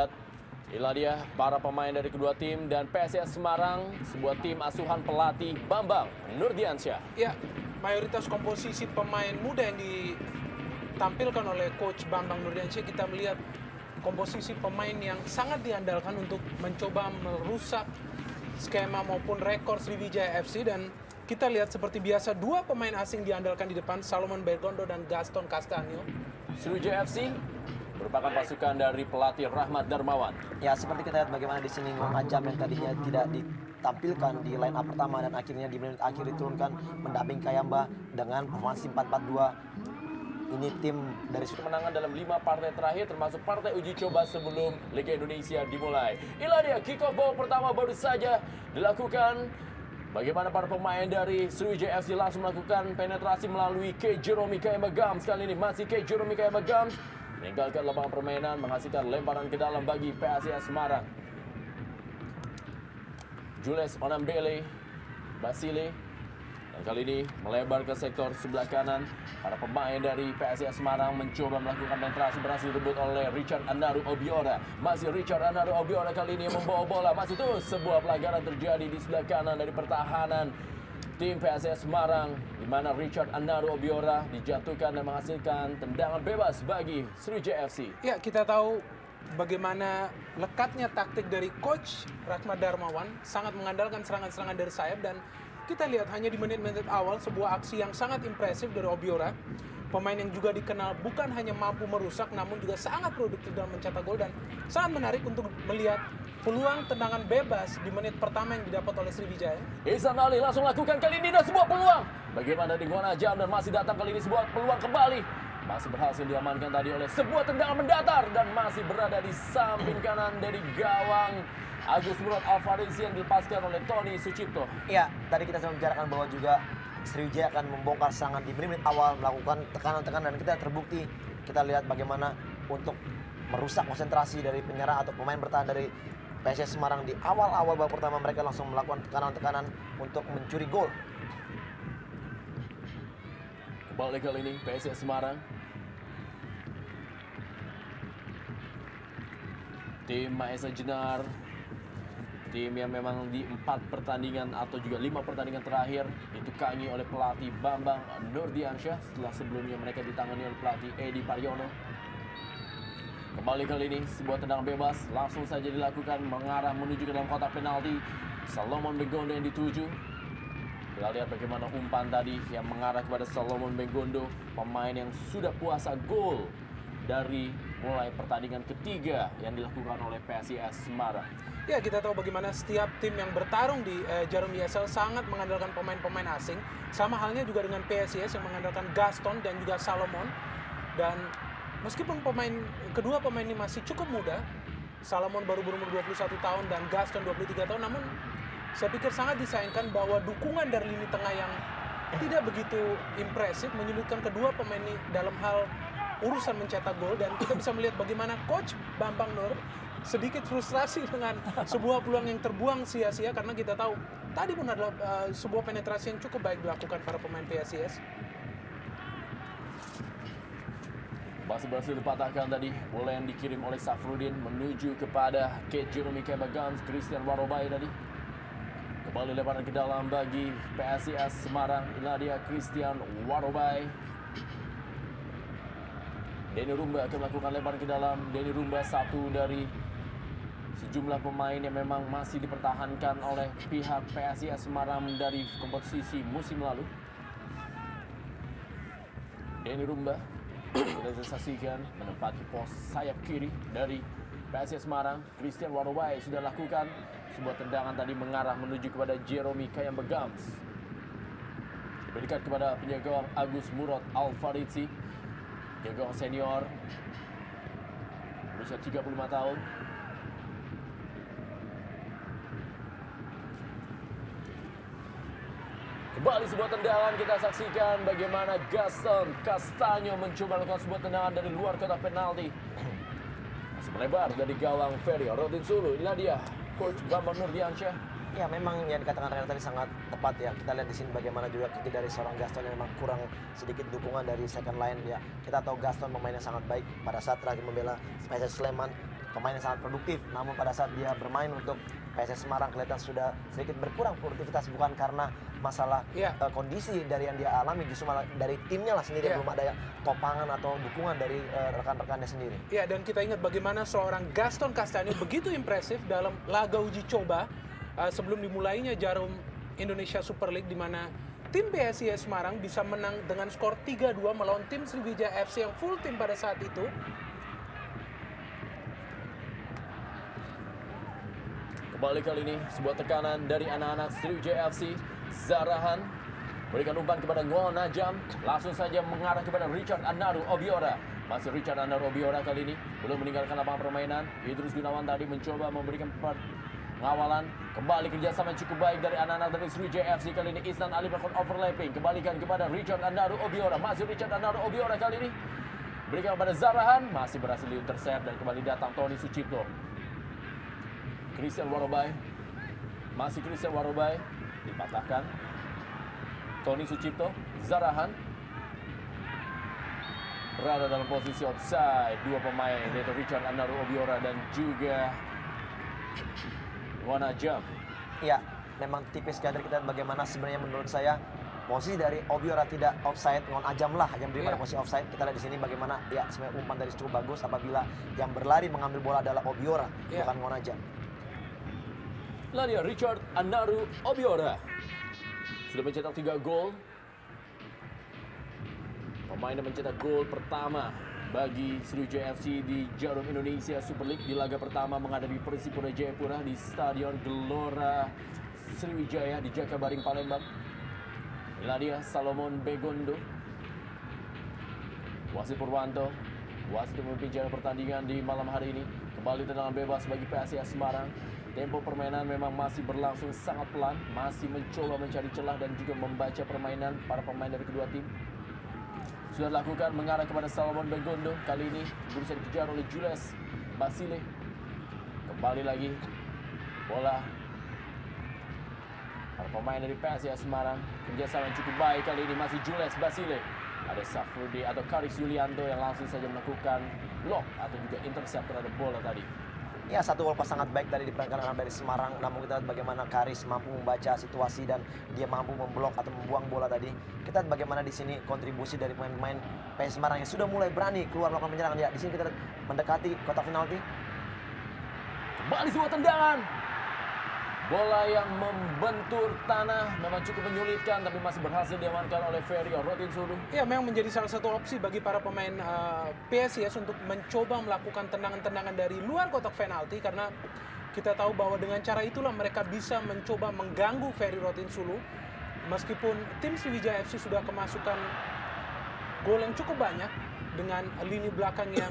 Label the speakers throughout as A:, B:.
A: lihat, inilah dia para pemain dari kedua tim dan PSIS Semarang, sebuah tim asuhan pelatih Bambang Nurdiansyah.
B: Ya, mayoritas komposisi pemain muda yang ditampilkan oleh Coach Bambang Nurdiansyah, kita melihat komposisi pemain yang sangat diandalkan untuk mencoba merusak skema maupun rekor Sriwijaya FC. Dan kita lihat seperti biasa, dua pemain asing diandalkan di depan, Salomon Bergondo dan Gaston Castanio.
A: Sriwijaya FC merupakan pasukan dari pelatih Rahmat Darmawan.
C: Ya, seperti kita lihat bagaimana di sini Ajam yang tadinya tidak ditampilkan di line up pertama dan akhirnya di menit akhir diturunkan mendamping Kayamba dengan formasi 4-4-2. Ini tim dari
A: Kemenangan dalam 5 partai terakhir termasuk partai uji coba sebelum Liga Indonesia dimulai. Inilah dia kick off ball pertama baru saja dilakukan. Bagaimana para pemain dari Sriwijaya FC langsung melakukan penetrasi melalui K. Jerome Kayamba Gams. Kali ini masih K. Jerome Kayamba Gams meninggalkan lapangan permainan, menghasilkan lemparan ke dalam bagi PSIS Semarang. Jules Onambele, Basile, dan kali ini melebar ke sektor sebelah kanan. Para pemain dari PSIS Semarang mencoba melakukan penetrasi, berhasil direbut oleh Richard Andaru Obiora. Masih Richard Andaru Obiora kali ini membawa bola. Masih terus sebuah pelanggaran terjadi di sebelah kanan dari pertahanan tim PSIS Semarang, di mana Richard Andaru Obiora dijatuhkan dan menghasilkan tendangan bebas bagi Sriwijaya FC.
B: Ya, kita tahu bagaimana lekatnya taktik dari Coach Rahmat Darmawan, sangat mengandalkan serangan-serangan dari sayap. Dan kita lihat hanya di menit-menit awal sebuah aksi yang sangat impresif dari Obiora, pemain yang juga dikenal bukan hanya mampu merusak namun juga sangat produktif dalam mencetak gol. Dan sangat menarik untuk melihat peluang tendangan bebas di menit pertama yang didapat oleh Sriwijaya.
A: Ihsan Ali langsung lakukan kali ini dan sebuah peluang. Bagaimana dengan Ajam dan masih datang kali ini sebuah peluang kembali. Masih berhasil diamankan tadi oleh sebuah tendangan mendatar dan masih berada di samping kanan dari gawang Agus Murad Alfarisi yang dilepaskan oleh Tony Sucipto.
C: Ya, tadi kita sudah membicarakan bahwa juga Sriwijaya akan membongkar serangan di menit awal, melakukan tekanan-tekanan, dan kita terbukti. Kita lihat bagaimana untuk merusak konsentrasi dari penyerang atau pemain bertahan dari PSIS Semarang di awal-awal babak pertama. Mereka langsung melakukan tekanan-tekanan untuk mencuri gol.
A: Kembali kali ini PSIS Semarang, tim Maesa Jenar, tim yang memang di 4 pertandingan atau juga 5 pertandingan terakhir ditukangi oleh pelatih Bambang Nurdiansyah setelah sebelumnya mereka ditangani oleh pelatih Edi Paryono. Kembali kali ini sebuah tendangan bebas langsung saja dilakukan mengarah menuju ke dalam kotak penalti. Salomon Bergondo yang dituju. Kita lihat bagaimana umpan tadi yang mengarah kepada Salomon Bergondo, pemain yang sudah puasa gol dari mulai pertandingan ketiga yang dilakukan oleh PSIS Semarang.
B: Ya, kita tahu bagaimana setiap tim yang bertarung di Jarum ESL sangat mengandalkan pemain-pemain asing. Sama halnya juga dengan PSIS yang mengandalkan Gaston dan juga Salomon. Dan meskipun kedua pemain ini masih cukup muda, Salomon baru berumur 21 tahun dan Gaston 23 tahun, namun saya pikir sangat disayangkan bahwa dukungan dari lini tengah yang tidak begitu impresif menyulitkan kedua pemain ini dalam hal urusan mencetak gol. Dan kita bisa melihat bagaimana Coach Bambang Nur sedikit frustrasi dengan sebuah peluang yang terbuang sia-sia, karena kita tahu tadi pun adalah sebuah penetrasi yang cukup baik dilakukan para pemain PSIS.
A: Masih berhasil dipatahkan tadi bola yang dikirim oleh Safrudin menuju kepada Kate Jerome Kayamba Gams, Christian Warobai tadi. Kembali lebaran ke dalam bagi PSIS Semarang. Inilah dia Christian Warobai. Denny Rumba akan melakukan lebaran ke dalam. Denny Rumba satu dari sejumlah pemain yang memang masih dipertahankan oleh pihak PSIS Semarang dari kompetisi musim lalu. Denny Rumba sudah disaksikan menempati pos sayap kiri dari PSIS Semarang. Christian Warobai sudah lakukan sebuah tendangan tadi mengarah menuju kepada Jerome Kayamba Gams. Diberikan kepada penjaga Agus Murad Alfarisi, penjaga senior berusia 35 tahun. Kembali sebuah tendangan, kita saksikan bagaimana Gaston Castanyo mencoba melakukan sebuah tendangan dari luar kotak penalti. Masih melebar dari gawang Ferry Rodin Sulu. Inilah dia Coach Bambang Nurdiansyah.
C: Ya, memang yang dikatakan Renan tadi sangat tepat ya. Kita lihat di sini bagaimana juga kiki dari seorang Gaston yang memang kurang sedikit dukungan dari second line ya. Kita tahu Gaston pemainnya sangat baik pada saat terakhir membela PSIS Sleman. pemain yang sangat produktif. Namun pada saat dia bermain untuk PSS Semarang kelihatan sudah sedikit berkurang produktivitas, bukan karena masalah kondisi dari yang dia alami, justru malah dari timnya lah sendiri belum ada topangan atau dukungan dari rekan-rekannya sendiri.
B: Ya, dan kita ingat bagaimana seorang Gaston Castagne begitu impresif dalam laga uji coba sebelum dimulainya Jarum Indonesia Super League, di mana tim PSIS Semarang bisa menang dengan skor 3-2 melawan tim Sriwijaya FC yang full tim pada saat itu.
A: Kembali kali ini sebuah tekanan dari anak-anak Sriwijaya FC. Zarahan berikan umpan kepada Ngo Najam, langsung saja mengarah kepada Richard Anaru Obiora. Masih Richard Anaru Obiora kali ini belum meninggalkan lapangan permainan. Idrus Gunawan tadi mencoba memberikan pengawalan. Kembali kerjasama yang cukup baik dari anak-anak dari Sriwijaya FC. Kali ini Isnan Ali melakukan overlapping, kembalikan kepada Richard Anaru Obiora. Masih Richard Anaru Obiora kali ini berikan kepada Zarahan, masih berhasil diintercept dan kembali datang Tony Sucipto. Christian Warobai, masih Christian Warobai, dipatahkan. Tony Sucipto, Zarahan berada dalam posisi offside. Dua pemain, yaitu Richard Anaru Obiora dan juga Wana Jam.
C: Ya, memang tipis kader kita bagaimana sebenarnya menurut saya posisi dari Obiora tidak offside, Ngon Ajam lah yang beri pada posisi offside. Kita lihat di sini bagaimana ya sebenarnya umpan dari cukup bagus apabila yang berlari mengambil bola adalah Obiora, bukan Ngon Ajam.
A: Ladia Richard Anaru Obiora sudah mencetak 3 gol. Pemain yang mencetak gol pertama bagi Sriwijaya FC di Jarum Indonesia Super League di laga pertama menghadapi Persipura Jayapura di Stadion Gelora Sriwijaya di Jakabaring, Palembang. Ladia Salomon Begondo, Wasit Purwanto, wasit memimpin jalannya pertandingan di malam hari ini. Kembali tendangan bebas bagi PSIS Semarang. Tempo permainan memang masih berlangsung sangat pelan, masih mencoba mencari celah dan juga membaca permainan para pemain dari kedua tim. Sudah dilakukan mengarah kepada Salomon Begondo, kali ini berusaha dikejar oleh Jules Basile. Kembali lagi bola para pemain dari PSIS Semarang, kerjasama yang cukup baik kali ini masih Jules Basile. Ada Safrudi atau Karis Yulianto yang langsung saja melakukan block atau juga intercept terhadap bola tadi.
C: Ya, satu gol pas sangat baik tadi diperankan anak dari Semarang. Namun kita lihat bagaimana Karis mampu membaca situasi dan dia mampu memblok atau membuang bola tadi. Kita lihat bagaimana di sini kontribusi dari pemain-pemain PS Semarang yang sudah mulai berani keluar melakukan penyerangan. Ya, di sini kita lihat mendekati kotak penalti.
A: Kembali sebuah tendangan. Bola yang membentur tanah memang cukup menyulitkan, tapi masih berhasil diamankan oleh Ferry Rotin Sulu.
B: Ya, memang menjadi salah satu opsi bagi para pemain PSIS untuk mencoba melakukan tendangan-tendangan dari luar kotak penalti, karena kita tahu bahwa dengan cara itulah mereka bisa mencoba mengganggu Ferry Rotin Sulu. Meskipun tim Sriwijaya FC sudah kemasukan gol yang cukup banyak dengan lini belakang yang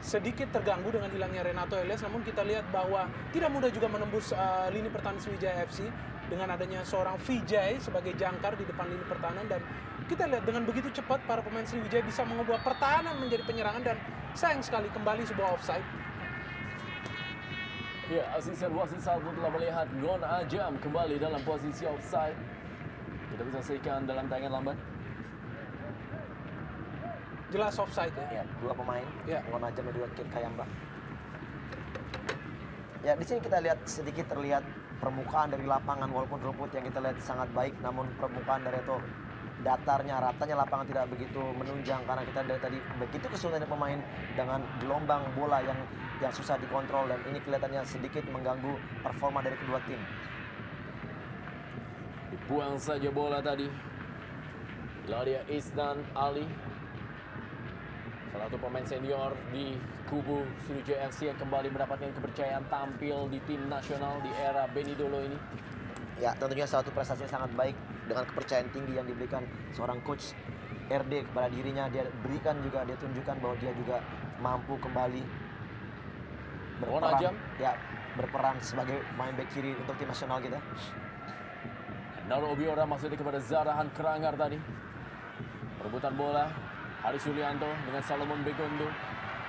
B: sedikit terganggu dengan hilangnya Renato Elias, namun kita lihat bahwa tidak mudah juga menembus lini pertahanan Sriwijaya FC dengan adanya seorang Vijay sebagai jangkar di depan lini pertahanan. Dan kita lihat dengan begitu cepat para pemain Sriwijaya bisa mengubah pertahanan menjadi penyerangan, dan sayang sekali kembali sebuah offside.
A: Ya, asisten wasit satu telah melihat Ngon Ajam kembali dalam posisi offside. Kita bisa saksikan dalam tayangan lambat.
B: Jelas offside ya.
C: Ya, dua pemain, Ngon Ajam dan juga Kit Kayamba. Ya, di sini kita lihat sedikit terlihat permukaan dari lapangan, walaupun rumput yang kita lihat sangat baik, namun permukaan dari itu datarnya, ratanya lapangan tidak begitu menunjang, karena kita dari tadi begitu kesulitan pemain dengan gelombang bola yang susah dikontrol, dan ini kelihatannya sedikit mengganggu performa dari kedua tim.
A: Dibuang saja bola tadi. Ladia Isnan Ali, salah satu pemain senior di kubu Sriwijaya FC yang kembali mendapatkan kepercayaan tampil di tim nasional di era Benny Dolo ini.
C: Ya, tentunya satu prestasi yang sangat baik dengan kepercayaan tinggi yang diberikan seorang coach RD kepada dirinya. Dia berikan juga, dia tunjukkan bahwa dia juga mampu kembali berperan sebagai pemain bek kiri untuk tim nasional kita.
A: Anaru Obiora maksudnya kepada Zarahan Kerangar tadi. Perebutan bola, Haris Yulianto dengan Salomon Begondo.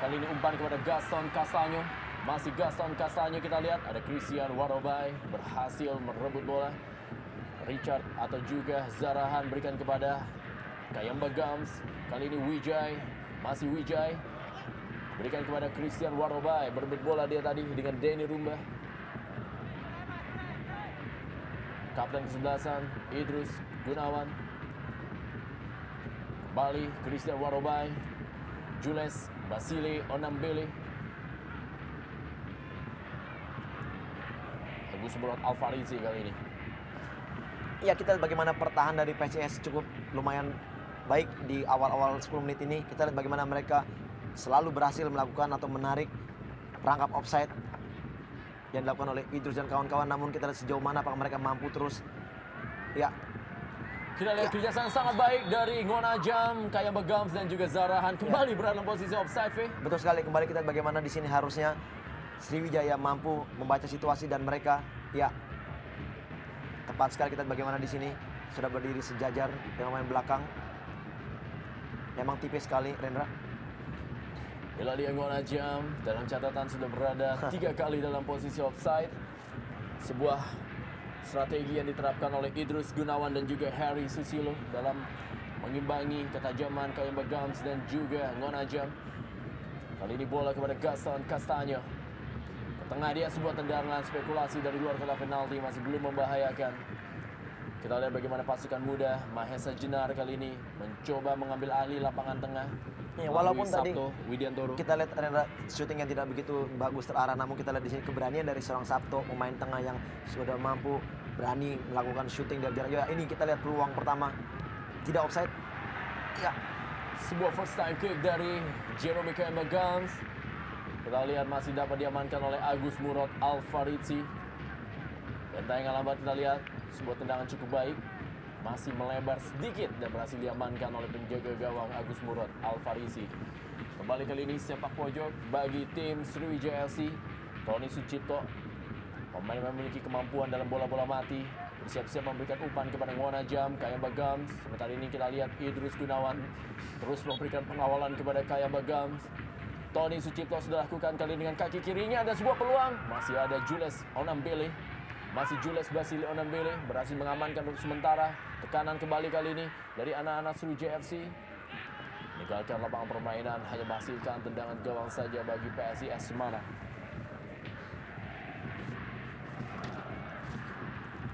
A: Kali ini umpan kepada Gaston Castagne. Masih Gaston Castagne, kita lihat ada Christian Warobai berhasil merebut bola. Richard atau juga Zarahan berikan kepada Kayamba Gams. Kali ini Wijay, masih Wijay. Berikan kepada Christian Warobai. Berebut bola dia tadi dengan Denny Rumba. Kapten kesebelasan Idrus Gunawan. Kembali Christian Warobai. Jules Basile Onambele. Agus Murad Alfarizi kali ini.
C: Ya, kita lihat bagaimana pertahanan dari PSIS cukup lumayan baik di awal-awal 10 menit ini. Kita lihat bagaimana mereka selalu berhasil melakukan atau menarik perangkap offside yang dilakukan oleh Idrus dan kawan-kawan. Namun kita lihat sejauh mana apakah mereka mampu terus. Ya,
A: Kita lihat kerjasama sangat baik dari Ngonajam, Kayam Begams dan juga Zarahan kembali berada dalam posisi offside.
C: betul sekali. Kembali kita lihat bagaimana di sini harusnya Sriwijaya mampu membaca situasi dan mereka tepat sekali. Kita lihat bagaimana di sini sudah berdiri sejajar dengan pemain belakang. Memang tipis sekali, Rendra.
A: Eladia Ngonajam dalam catatan sudah berada 3 kali dalam posisi offside. Sebuah strategi yang diterapkan oleh Idrus Gunawan dan juga Harry Susilo dalam mengimbangi ketajaman Kayam Begams dan juga Ngonajam. Kali ini bola kepada Gaston Castanyo. Ke tengah dia sebuah tendangan spekulasi dari luar kotak penalti, masih belum membahayakan. Kita lihat bagaimana pasukan muda Mahesa Jenar kali ini mencoba mengambil alih lapangan tengah.
C: Ya, walaupun tadi
A: Sabto Widiantoro.
C: kita lihat Rendra syuting yang tidak begitu bagus terarah, namun kita lihat di sini keberanian dari seorang Sabto, pemain tengah yang sudah mampu berani melakukan syuting dari jarak jauh. Ini kita lihat peluang pertama tidak offside. Ya,
A: Sebuah first time kick dari Jerome Kayam Begams. Kita lihat masih dapat diamankan oleh Agus Murad Alfarizi. Dan tayangan lambat kita lihat sebuah tendangan cukup baik. Masih melebar sedikit dan berhasil diamankan oleh penjaga gawang Agus Murad Alfarizi. Kembali kali ini sepak pojok bagi tim Sriwijaya FC. Tony Sucipto, pemain yang memiliki kemampuan dalam bola-bola mati, bersiap-siap memberikan umpan kepada Ngonajam, Kayam Begams. Sementara ini kita lihat Idrus Gunawan terus memberikan pengawalan kepada Kayam Begams. Tony Sucipto sudah lakukan kali dengan kaki kirinya, ada sebuah peluang. Masih ada Jules Onambele. Masih Jules Basile Onambele berhasil mengamankan untuk sementara. Tekanan kembali kali ini dari anak-anak Sriwijaya FC. Meninggalkan lapangan permainan, hanya menghasilkan tendangan gawang saja bagi PSIS Semarang.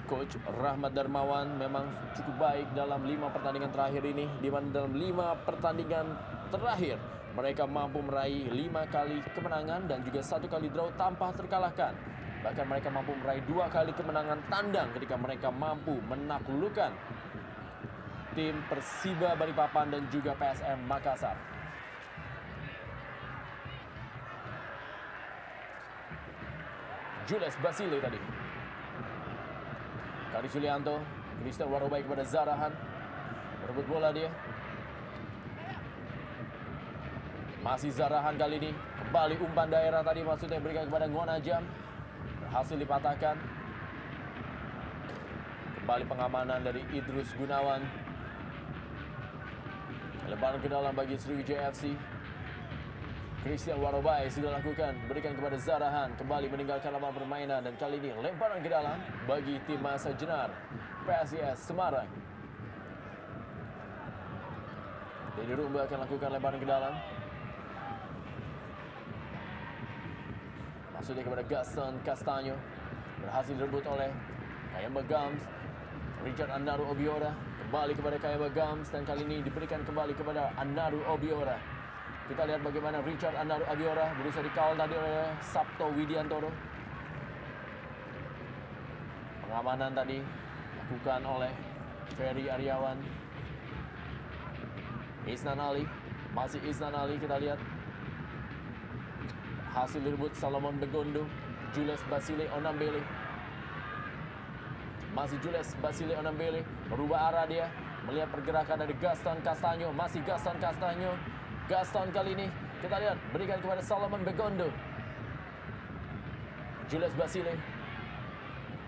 A: Coach Rahmat Darmawan memang cukup baik dalam 5 pertandingan terakhir ini, di mana dalam 5 pertandingan terakhir mereka mampu meraih 5 kali kemenangan dan juga 1 kali draw tanpa terkalahkan. Bahkan mereka mampu meraih 2 kali kemenangan tandang ketika mereka mampu menaklukkan tim Persiba Balikpapan dan juga PSM Makassar. Jules Basile tadi. Kari Julianto, Christian Warobai kepada Zarahan. Merebut bola dia. Masih Zarahan kali ini. Kembali umpan daerah tadi maksudnya berikan kepada Ngonajam. Berhasil dipatahkan. Kembali pengamanan dari Idrus Gunawan. Lemparan ke dalam bagi Sriwijaya FC. Christian Warobai sudah lakukan, berikan kepada Zarahan, kembali meninggalkan lapangan permainan dan kali ini lemparan ke dalam bagi tim Mahesa Jenar PSIS Semarang. Denny Rumba akan lakukan lemparan ke dalam. Maksudnya kepada Gaston Castanyo, berhasil direbut oleh Kayam Begams. Richard Anaru Obiora kembali kepada Kayam Begams dan kali ini diberikan kembali kepada Anaru Obiora. Kita lihat bagaimana Richard Anaru Obiora berusaha dikawal tadi oleh Sabto Widiantoro. Pengamanan tadi dilakukan oleh Ferry Aryawan. Isnan Ali, masih Isnan Ali kita lihat. Hasil direbut Salomon Begondo, Jules Basile Onambele. Masih Jules Basile Onambele, merubah arah dia, melihat pergerakan dari Gaston Castanyo, masih Gaston Castanyo. Gaston kali ini kita lihat berikan kepada Salomon Begondo. Jules Basile.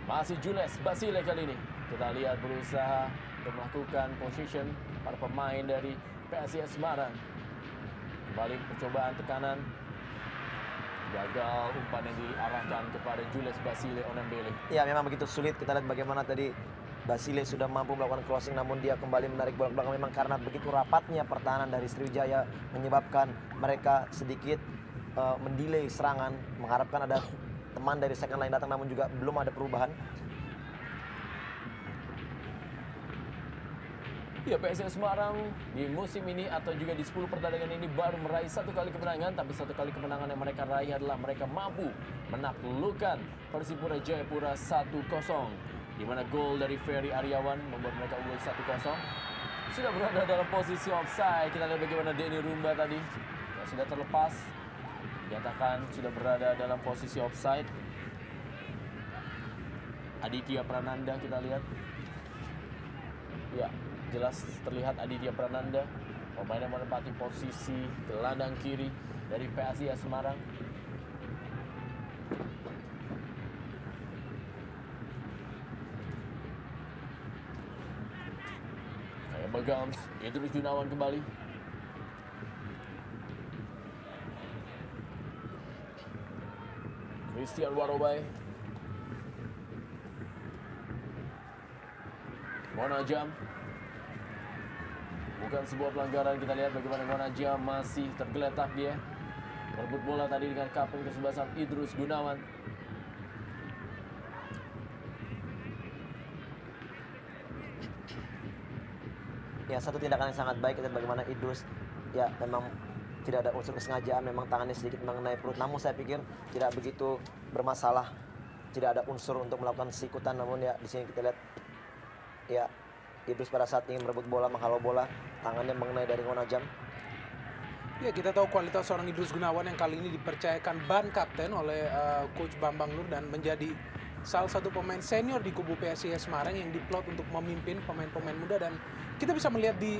A: Masih Jules Basile kali ini. Kita lihat berusaha untuk melakukan position para pemain dari PSIS Semarang. Kembali percobaan tekanan. Gagal umpan yang diarahkan kepada Jules Basile Onambele.
C: Ya, memang begitu sulit. Kita lihat bagaimana tadi Basile sudah mampu melakukan crossing, namun dia kembali menarik bola ke belakang. Memang karena begitu rapatnya pertahanan dari Sriwijaya menyebabkan mereka sedikit mendelay serangan, mengharapkan ada teman dari second line datang, namun juga belum ada perubahan.
A: Ya, PSIS Semarang di musim ini atau juga di 10 pertandingan ini baru meraih 1 kali kemenangan, tapi 1 kali kemenangan yang mereka raih adalah mereka mampu menaklukkan Persipura Jayapura 1-0. Di mana gol dari Ferry Aryawan membuat mereka unggul 1-0. Sudah berada dalam posisi offside. Kita lihat bagaimana Denny Rumba tadi yang sudah terlepas. Dinyatakan sudah berada dalam posisi offside. Aditya Prananda kita lihat. Ya, jelas terlihat Aditya Prananda, pemain yang menempati posisi gelandang kiri dari PSIS Semarang. Kayak Bagams, Idrus Gunawan kembali. Christian Warobai. Monajam. Bukan sebuah pelanggaran, kita lihat bagaimana Monajam masih tergeletak dia. Merebut bola tadi dengan kapten kesebelasan Idrus Gunawan.
C: Ya, satu tindakan yang sangat baik, kita bagaimana Idrus ya memang tidak ada unsur kesengajaan, memang tangannya sedikit mengenai perut, namun saya pikir tidak begitu bermasalah, tidak ada unsur untuk melakukan sikutan, namun ya di sini kita lihat ya Idrus pada saat ingin merebut bola, menghalau bola, tangannya mengenai dari Monajam.
B: Ya, kita tahu kualitas seorang Idrus Gunawan yang kali ini dipercayakan ban kapten oleh Coach Bambang Nur dan menjadi salah satu pemain senior di kubu PSIS Semarang yang diplot untuk memimpin pemain-pemain muda. Dan kita bisa melihat di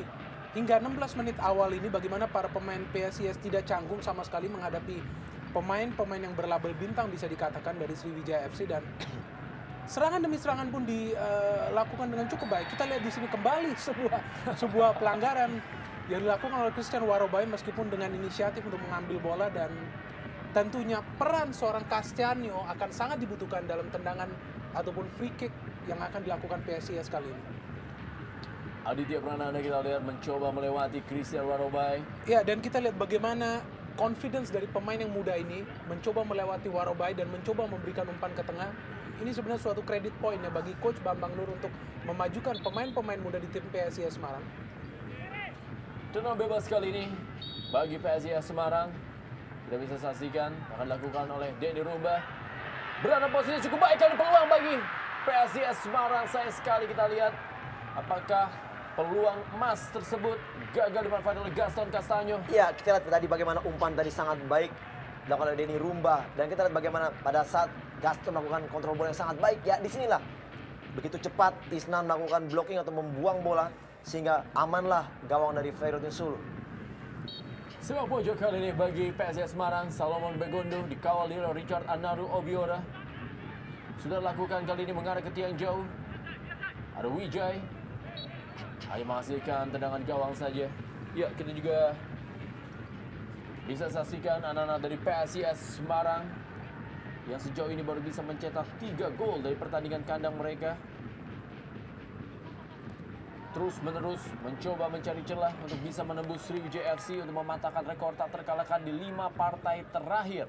B: hingga 16 menit awal ini bagaimana para pemain PSIS tidak canggung sama sekali menghadapi pemain-pemain yang berlabel bintang bisa dikatakan dari Sriwijaya FC, dan serangan demi serangan pun dilakukan dengan cukup baik. Kita lihat di sini kembali sebuah pelanggaran yang dilakukan oleh Christian Warobai meskipun dengan inisiatif untuk mengambil bola, dan tentunya peran seorang Castianio akan sangat dibutuhkan dalam tendangan ataupun free kick yang akan dilakukan PSIS kali ini.
A: Aditya Prananda kita lihat mencoba melewati Christian Warobai.
B: Ya, dan kita lihat bagaimana confidence dari pemain yang muda ini mencoba melewati Warobai dan mencoba memberikan umpan ke tengah. Ini sebenarnya suatu kredit point ya bagi Coach Bambang Nur untuk memajukan pemain-pemain muda di tim PSIS Semarang.
A: Tenang bebas kali ini bagi PSIS Semarang. Kita bisa saksikan akan dilakukan oleh Denny Rumba. Berada posisi cukup baik, kali peluang bagi PSIS Semarang. Sayang sekali kita lihat apakah peluang emas tersebut gagal dimanfaatkan oleh Gaston Castanyo.
C: Ya, kita lihat tadi bagaimana umpan tadi sangat baik dilakukan oleh Denny Rumba, dan kita lihat bagaimana pada saat Gaston melakukan kontrol bola yang sangat baik. Ya, disinilah begitu cepat Isnan melakukan blocking atau membuang bola sehingga amanlah gawang dari Ferry Sulu.
A: Sebuah pojok kali ini bagi PSIS Semarang. Salomon Begondo dikawal oleh Richard Anaru Obiora. Sudah lakukan kali ini mengarah ke tiang jauh. Ada Wijay. Hanya menghasilkan tendangan gawang saja. Ya, kita juga bisa saksikan anak-anak dari PSIS Semarang yang sejauh ini baru bisa mencetak 3 gol dari pertandingan kandang mereka. Terus-menerus mencoba mencari celah untuk bisa menembus Sriwijaya FC untuk mematahkan rekor tak terkalahkan di 5 partai terakhir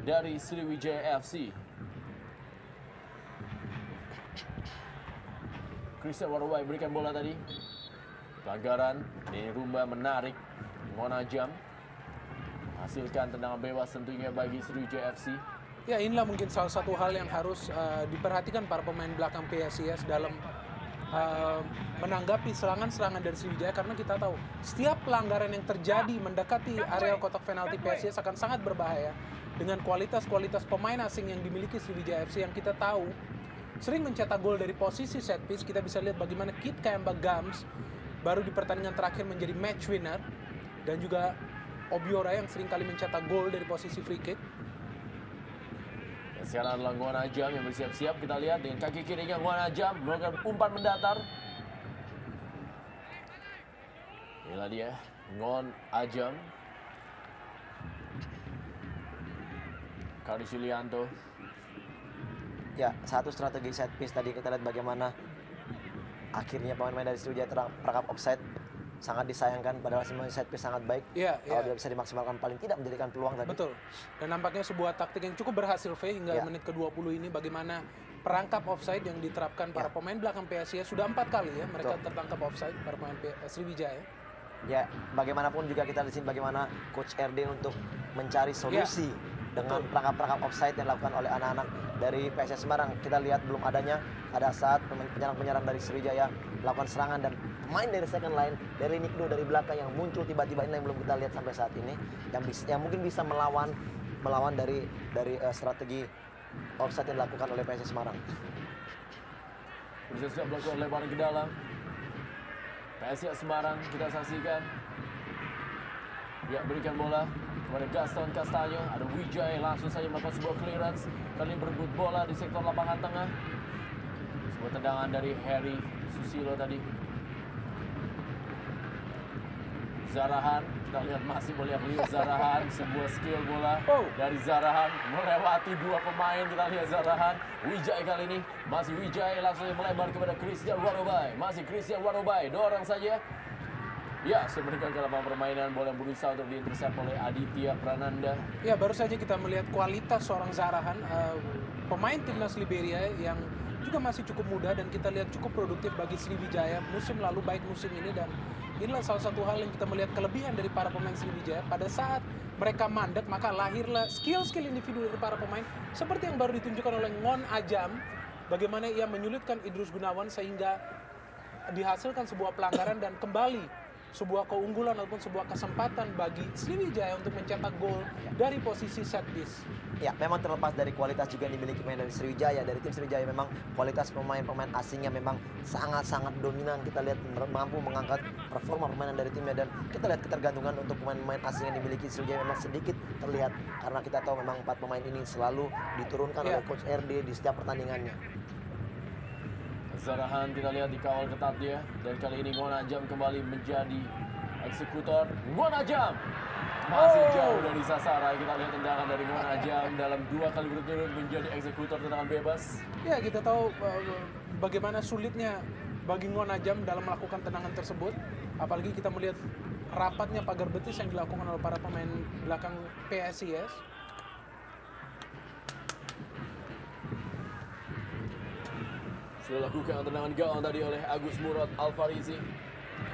A: dari Sriwijaya FC. Christian Warobai berikan bola tadi. Pelanggaran, Denny Rumba menarik Monajam. Hasilkan tendangan bebas tentunya bagi Sriwijaya FC.
B: Ya, inilah mungkin salah satu hal yang harus diperhatikan para pemain belakang PSIS dalam menanggapi serangan-serangan dari Sriwijaya, karena kita tahu setiap pelanggaran yang terjadi mendekati area kotak penalti PSIS akan sangat berbahaya dengan kualitas-kualitas pemain asing yang dimiliki Sriwijaya FC yang kita tahu sering mencetak gol dari posisi set piece. Kita bisa lihat bagaimana Kit Kayamba Gams baru di pertandingan terakhir menjadi match winner, dan juga Obiora yang sering kali mencetak gol dari posisi free kick.
A: Sekarang adalah Nguan Ajam yang bersiap-siap. Kita lihat dengan kaki kirinya Nguan Ajam melakukan umpan mendatar. Inilah dia Nguan Ajam. Karis Yulianto.
C: Ya, satu strategi set piece tadi kita lihat bagaimana akhirnya pemain-pemain dari Sriwijaya terperangkap offside. sangat disayangkan padahal sebenarnya set piece sangat baik.
B: Iya,
C: Kalau
B: iya.
C: dia bisa dimaksimalkan paling tidak menjadikan peluang tadi.
B: Betul. Dan nampaknya sebuah taktik yang cukup berhasil hingga
C: Ya.
B: menit ke-20 ini, bagaimana perangkap offside yang diterapkan para
C: Ya.
B: pemain belakang PSIS sudah 4 kali ya mereka
C: Betul.
B: tertangkap offside para pemain Sriwijaya.
C: Ya, bagaimanapun juga kita di sini bagaimana Coach RD untuk mencari solusi dengan
B: Betul.
C: perangkap-perangkap offside yang dilakukan oleh anak-anak dari PSIS Semarang. Kita lihat belum adanya pada saat penyerang-penyerang dari Sriwijaya melakukan serangan dan pemain dari second line, dari lini kedua dari belakang yang muncul tiba-tiba ini yang belum kita lihat sampai saat ini, yang mungkin bisa melawan dari strategi offside yang dilakukan oleh PSIS Semarang.
A: Berusaha siap melakukan lebaran ke dalam. PSIS Semarang kita saksikan. Ya, berikan bola kepada Gaston Castanyo. Ada Wijay langsung saja melakukan sebuah clearance. Kali ini berebut bola di sektor lapangan tengah. Sebuah tendangan dari Harry Susilo tadi. Zarahan, kita lihat masih melihat Zarahan, sebuah skill bola dari Zarahan melewati dua pemain. Kita lihat Zarahan, Wijay kali ini masih Wijay langsung melebar kepada Christian Warobai, masih Christian Warobai, dorong saja. Ya, sebenarnya ke lapangan permainan, bola yang berusaha untuk diintercept oleh Aditya Prananda.
B: Ya, baru saja kita melihat kualitas seorang Zarahan, pemain timnas Liberia yang juga masih cukup muda dan kita lihat cukup produktif bagi Sriwijaya musim lalu baik musim ini, dan inilah salah satu hal yang kita melihat kelebihan dari para pemain Sriwijaya. Pada saat mereka mandek maka lahirlah skill-skill individu dari para pemain seperti yang baru ditunjukkan oleh Ngon Ajam, bagaimana ia menyulitkan Idrus Gunawan sehingga dihasilkan sebuah pelanggaran dan kembali sebuah keunggulan ataupun sebuah kesempatan bagi Sriwijaya untuk mencetak gol dari posisi set piece.
C: Ya, memang terlepas dari kualitas juga yang dimiliki pemain dari Sriwijaya, dari tim Sriwijaya memang kualitas pemain-pemain asingnya memang sangat-sangat dominan. Kita lihat mampu mengangkat performa permainan dari timnya, dan kita lihat ketergantungan untuk pemain-pemain asing yang dimiliki Sriwijaya memang sedikit terlihat karena kita tahu memang 4 pemain ini selalu diturunkan oleh Coach RD di setiap pertandingannya.
A: Zarahan kita lihat dikawal ketat dia, dan kali ini Ngon Ajam kembali menjadi eksekutor. Ngon Ajam masih jauh dari sasaran. Kita lihat tendangan dari Ngon Ajam dalam 2 kali berturut-turut menjadi eksekutor tendangan bebas.
B: Ya, kita tahu bagaimana sulitnya bagi Ngon Ajam dalam melakukan tendangan tersebut, apalagi kita melihat rapatnya pagar betis yang dilakukan oleh para pemain belakang PSIS.
A: Sudah lakukan tendangan gawang tadi oleh Agus Murad Alfarisi.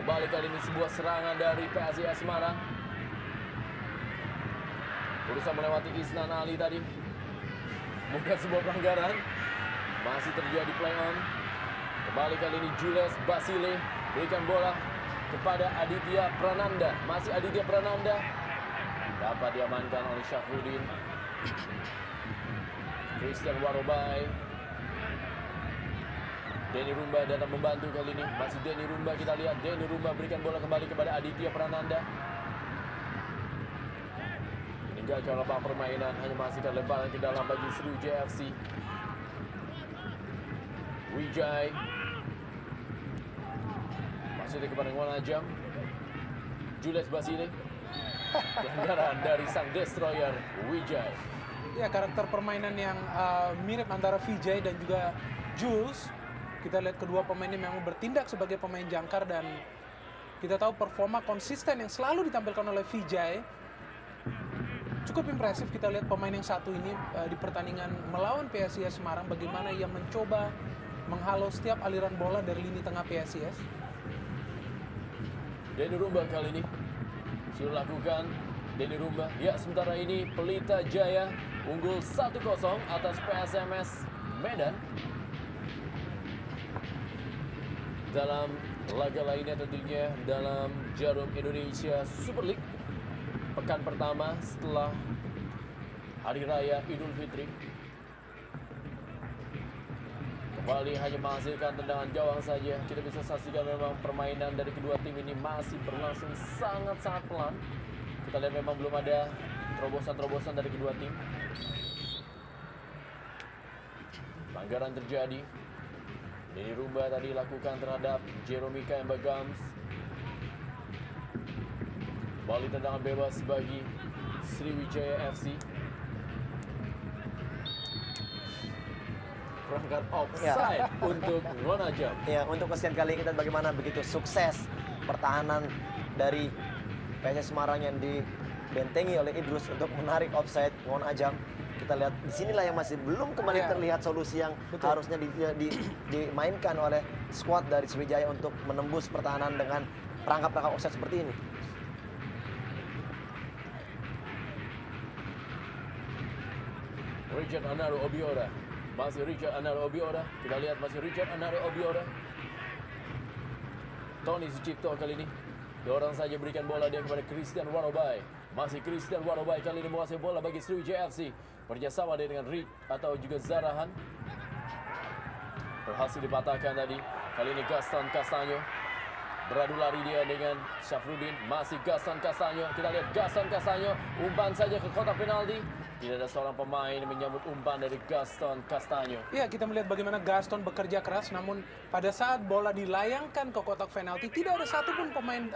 A: Kembali kali ini sebuah serangan dari PSIS Semarang. Berusaha melewati Isnan Ali tadi. Bukan sebuah pelanggaran. Masih terjadi play on. Kembali kali ini Jules Basile. Berikan bola kepada Aditya Prananda. Masih Aditya Prananda. Dapat diamankan oleh Syafruddin. Christian Warobai. Denny Rumba datang membantu kali ini. Masih Denny Rumba, kita lihat Denny Rumba berikan bola kembali kepada Aditya Prananda. Meninggalkan lapangan permainan, hanya masihkan lemparan ke dalam bagi Sriwijaya FC. Wijay. Maksudnya kepada Ngon Ajam. Jules Basile. Pelanggaran dari sang destroyer Wijay.
B: Ya, karakter permainan yang mirip antara Vijay dan juga Jules. Kita lihat kedua pemain ini memang bertindak sebagai pemain jangkar, dan kita tahu performa konsisten yang selalu ditampilkan oleh Vijay cukup impresif. Kita lihat pemain yang satu ini di pertandingan melawan PSIS Semarang, bagaimana ia mencoba menghalau setiap aliran bola dari lini tengah PSIS.
A: Denny Rumba kali ini sudah lakukan. Denny Rumba. Ya, sementara ini Pelita Jaya unggul 1-0 atas PSMS Medan. Dalam laga lainnya tentunya dalam Jarum Indonesia Super League pekan pertama setelah Hari Raya Idul Fitri. Kembali hanya menghasilkan tendangan gawang saja. Kita bisa saksikan memang permainan dari kedua tim ini masih berlangsung sangat-sangat pelan. Kita lihat memang belum ada terobosan-terobosan dari kedua tim. Pelanggaran terjadi. Denny Rumba tadi lakukan terhadap Jeremy Kembagams. Balik tendangan bebas bagi Sriwijaya FC. Perangkat offside untuk Ngon Ajam.
C: Ya, untuk kesekian kali kita bagaimana begitu sukses pertahanan dari PSS Semarang yang dibentengi oleh Idrus untuk menarik offside Ngon Ajam. Kita lihat di sinilah yang masih belum kembali terlihat solusi yang harusnya dimainkan oleh skuad dari Sriwijaya untuk menembus pertahanan dengan perangkap-perangkap offside seperti ini.
A: Richard Anaro Obiora. Masih Richard Anaro Obiora. Kita lihat masih Richard Anaro Obiora. Tony Sucipto kali ini. Dorong saja berikan bola dia kepada Christian Warobai. Masih Christian Warobai kali ini menguasai bola bagi Sriwijaya FC. Kerjasama dia dengan Rick atau juga Zarahan. Berhasil dipatahkan tadi. Kali ini Gaston Castanyo. Beradu lari dia dengan Syafruddin. Masih Gaston Castanyo. Kita lihat Gaston Castanyo. Umpan saja ke kotak penalti. Tidak ada seorang pemain yang menyambut umpan dari Gaston Castanyo.
B: Iya, kita melihat bagaimana Gaston bekerja keras, namun pada saat bola dilayangkan ke kotak penalti, tidak ada satupun pemain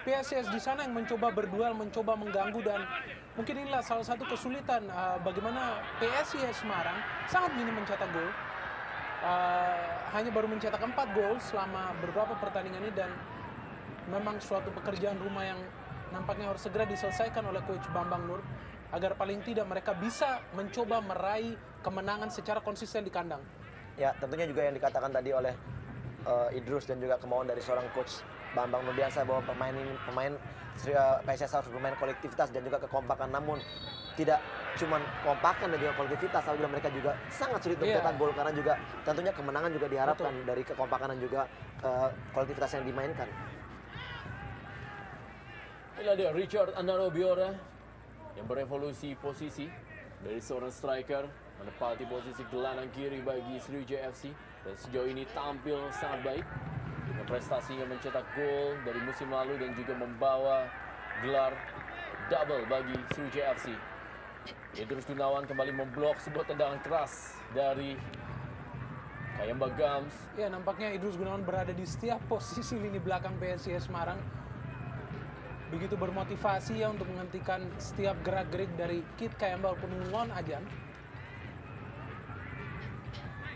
B: PSIS di sana yang mencoba berduel, mencoba mengganggu, dan mungkin inilah salah satu kesulitan bagaimana PSIS Semarang sangat minim mencetak gol. Hanya baru mencetak 4 gol selama beberapa pertandingan ini, dan memang suatu pekerjaan rumah yang nampaknya harus segera diselesaikan oleh Coach Bambang Nur, agar paling tidak mereka bisa mencoba meraih kemenangan secara konsisten di kandang.
C: Ya, tentunya juga yang dikatakan tadi oleh Idrus dan juga kemauan dari seorang Coach Bambang Nurdiansyah bahwa pemain PSIS harus bermain kolektivitas dan juga kekompakan, namun tidak cuma kompakan dan juga kolektivitas, tapi mereka juga sangat sulit untuk mencetak gol, karena juga tentunya kemenangan juga diharapkan dari kekompakan dan juga kolektivitas yang dimainkan.
A: Inilah dia Richard Anaro Obiora yang berevolusi posisi dari seorang striker, menempati posisi gelandang kiri bagi Sriwijaya FC, dan sejauh ini tampil sangat baik dengan prestasinya mencetak gol dari musim lalu dan juga membawa gelar double bagi Sriwijaya FC. Idrus Gunawan kembali memblok sebuah tendangan keras dari Kayamba Gams.
B: Ya, nampaknya Idrus Gunawan berada di setiap posisi lini belakang PSIS Semarang. Begitu bermotivasi ya untuk menghentikan setiap gerak-gerik dari Kit Kayamba maupun Ngon Ajam.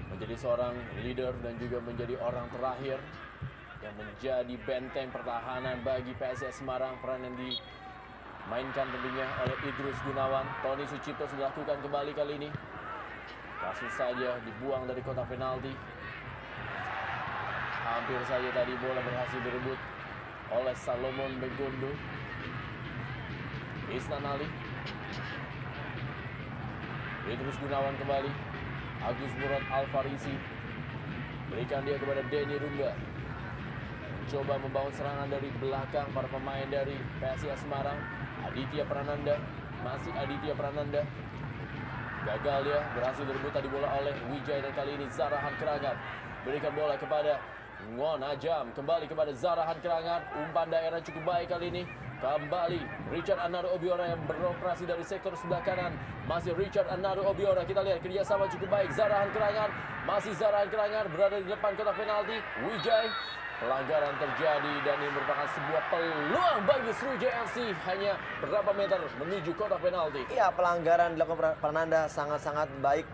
A: Menjadi seorang leader dan juga menjadi orang terakhir yang menjadi benteng pertahanan bagi PSIS Semarang. Peran yang dimainkan tentunya oleh Idrus Gunawan. Tony Sucipto sudah lakukan kembali kali ini. Langsung saja dibuang dari kotak penalti. Hampir saja tadi bola berhasil direbut oleh Salomon Begondo. Isnan Ali. Idrus Gunawan kembali. Agus Murad Alfarisi. Berikan dia kepada Denny Rumba. Mencoba membangun serangan dari belakang para pemain dari PSIS Semarang. Aditya Prananda. Masih Aditya Prananda. Gagal dia. Berhasil direbut tadi bola oleh Wijaya, dan kali ini Zarahan Kerangat. Berikan bola kepada Ngon Ajam, kembali kepada Zarahan Kerangat. Umpan daerah cukup baik kali ini. Kembali Richard Anaro Obiora yang beroperasi dari sektor sebelah kanan. Masih Richard Anaro Obiora. Kita lihat kerjasama cukup baik. Zarahan Kerangat. Masih Zarahan Kerangat berada di depan kotak penalti. Wijaya. Pelanggaran terjadi dan ini merupakan sebuah peluang bagi Sriwijaya FC. Hanya berapa meter menuju kotak penalti.
C: Iya, pelanggaran dilakukan Prananda sangat-sangat baik.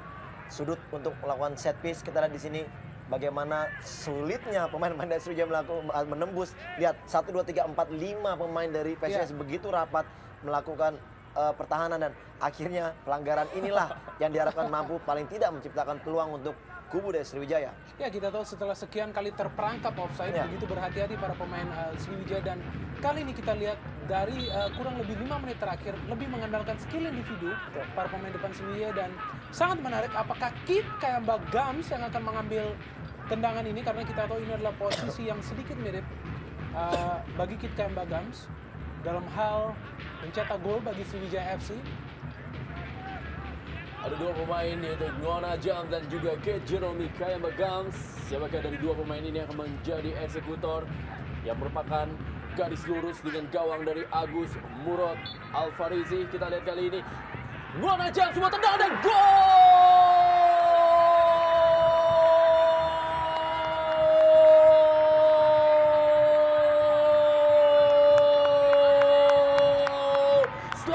C: Sudut untuk melakukan set piece. Kita lihat di sini bagaimana sulitnya pemain-pemain dari Sriwijaya menembus. Lihat, 1, 2, 3, 4, 5 pemain dari PSIS begitu rapat melakukan pertahanan, dan akhirnya pelanggaran inilah yang diharapkan mampu paling tidak menciptakan peluang untuk kubu dari Sriwijaya.
B: Ya, kita tahu setelah sekian kali terperangkap offside, begitu berhati-hati para pemain Sriwijaya, dan kali ini kita lihat dari kurang lebih 5 menit terakhir lebih mengandalkan skill individu para pemain depan Sriwijaya, dan sangat menarik apakah Kit Kayamba Gams yang akan mengambil tendangan ini, karena kita tahu ini adalah posisi yang sedikit mirip bagi Kit Kayamba Gams dalam hal mencetak gol bagi Sriwijaya FC.
A: Ada dua pemain, yaitu Ngon Ajam dan juga Kate Jerome Kayamba Gams. Siapakah dari dua pemain ini akan menjadi eksekutor yang merupakan garis lurus dengan gawang dari Agus Murad Alfarisi? Kita lihat kali ini Ngon Ajam, semua tendangan dan gol!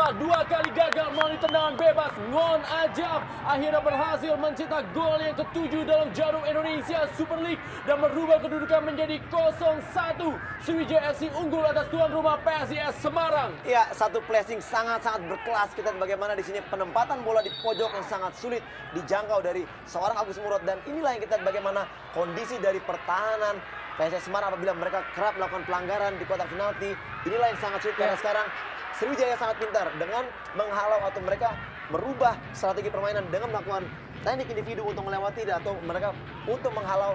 A: setelah 2 kali gagal melalui tendangan bebas, Ngon Ajam akhirnya berhasil mencetak gol yang ke-7 dalam Jarum Indonesia Super League dan merubah kedudukan menjadi 0-1. Sriwijaya FC unggul atas tuan rumah PSIS Semarang.
C: Ya, satu placing sangat-sangat berkelas. Kita lihat bagaimana di sini penempatan bola di pojok yang sangat sulit dijangkau dari seorang Agus Murad, dan inilah yang kita lihat bagaimana kondisi dari pertahanan PSIS Semarang apabila mereka kerap melakukan pelanggaran di kotak penalti. Inilah yang sangat sulit karena sekarang Sriwijaya sangat pintar dengan menghalau atau mereka merubah strategi permainan dengan melakukan teknik individu untuk melewati atau mereka untuk menghalau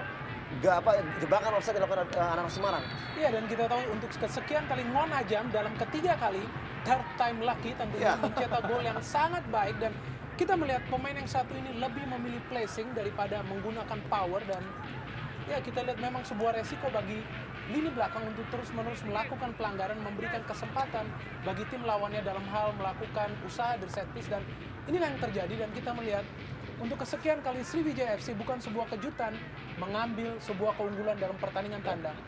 C: jebakan offside dilakukan anak Semarang.
B: Iya, dan kita tahu untuk kesekian kali Ngon Ajam dalam ketiga kali third time lucky tentunya mencetak gol yang sangat baik, dan kita melihat pemain yang satu ini lebih memilih placing daripada menggunakan power, dan ya kita lihat memang sebuah resiko bagi lini belakang untuk terus-menerus melakukan pelanggaran, memberikan kesempatan bagi tim lawannya dalam hal melakukan usaha dari set piece, dan inilah yang terjadi. Dan kita melihat untuk kesekian kali Sriwijaya FC bukan sebuah kejutan mengambil sebuah keunggulan dalam pertandingan tandang.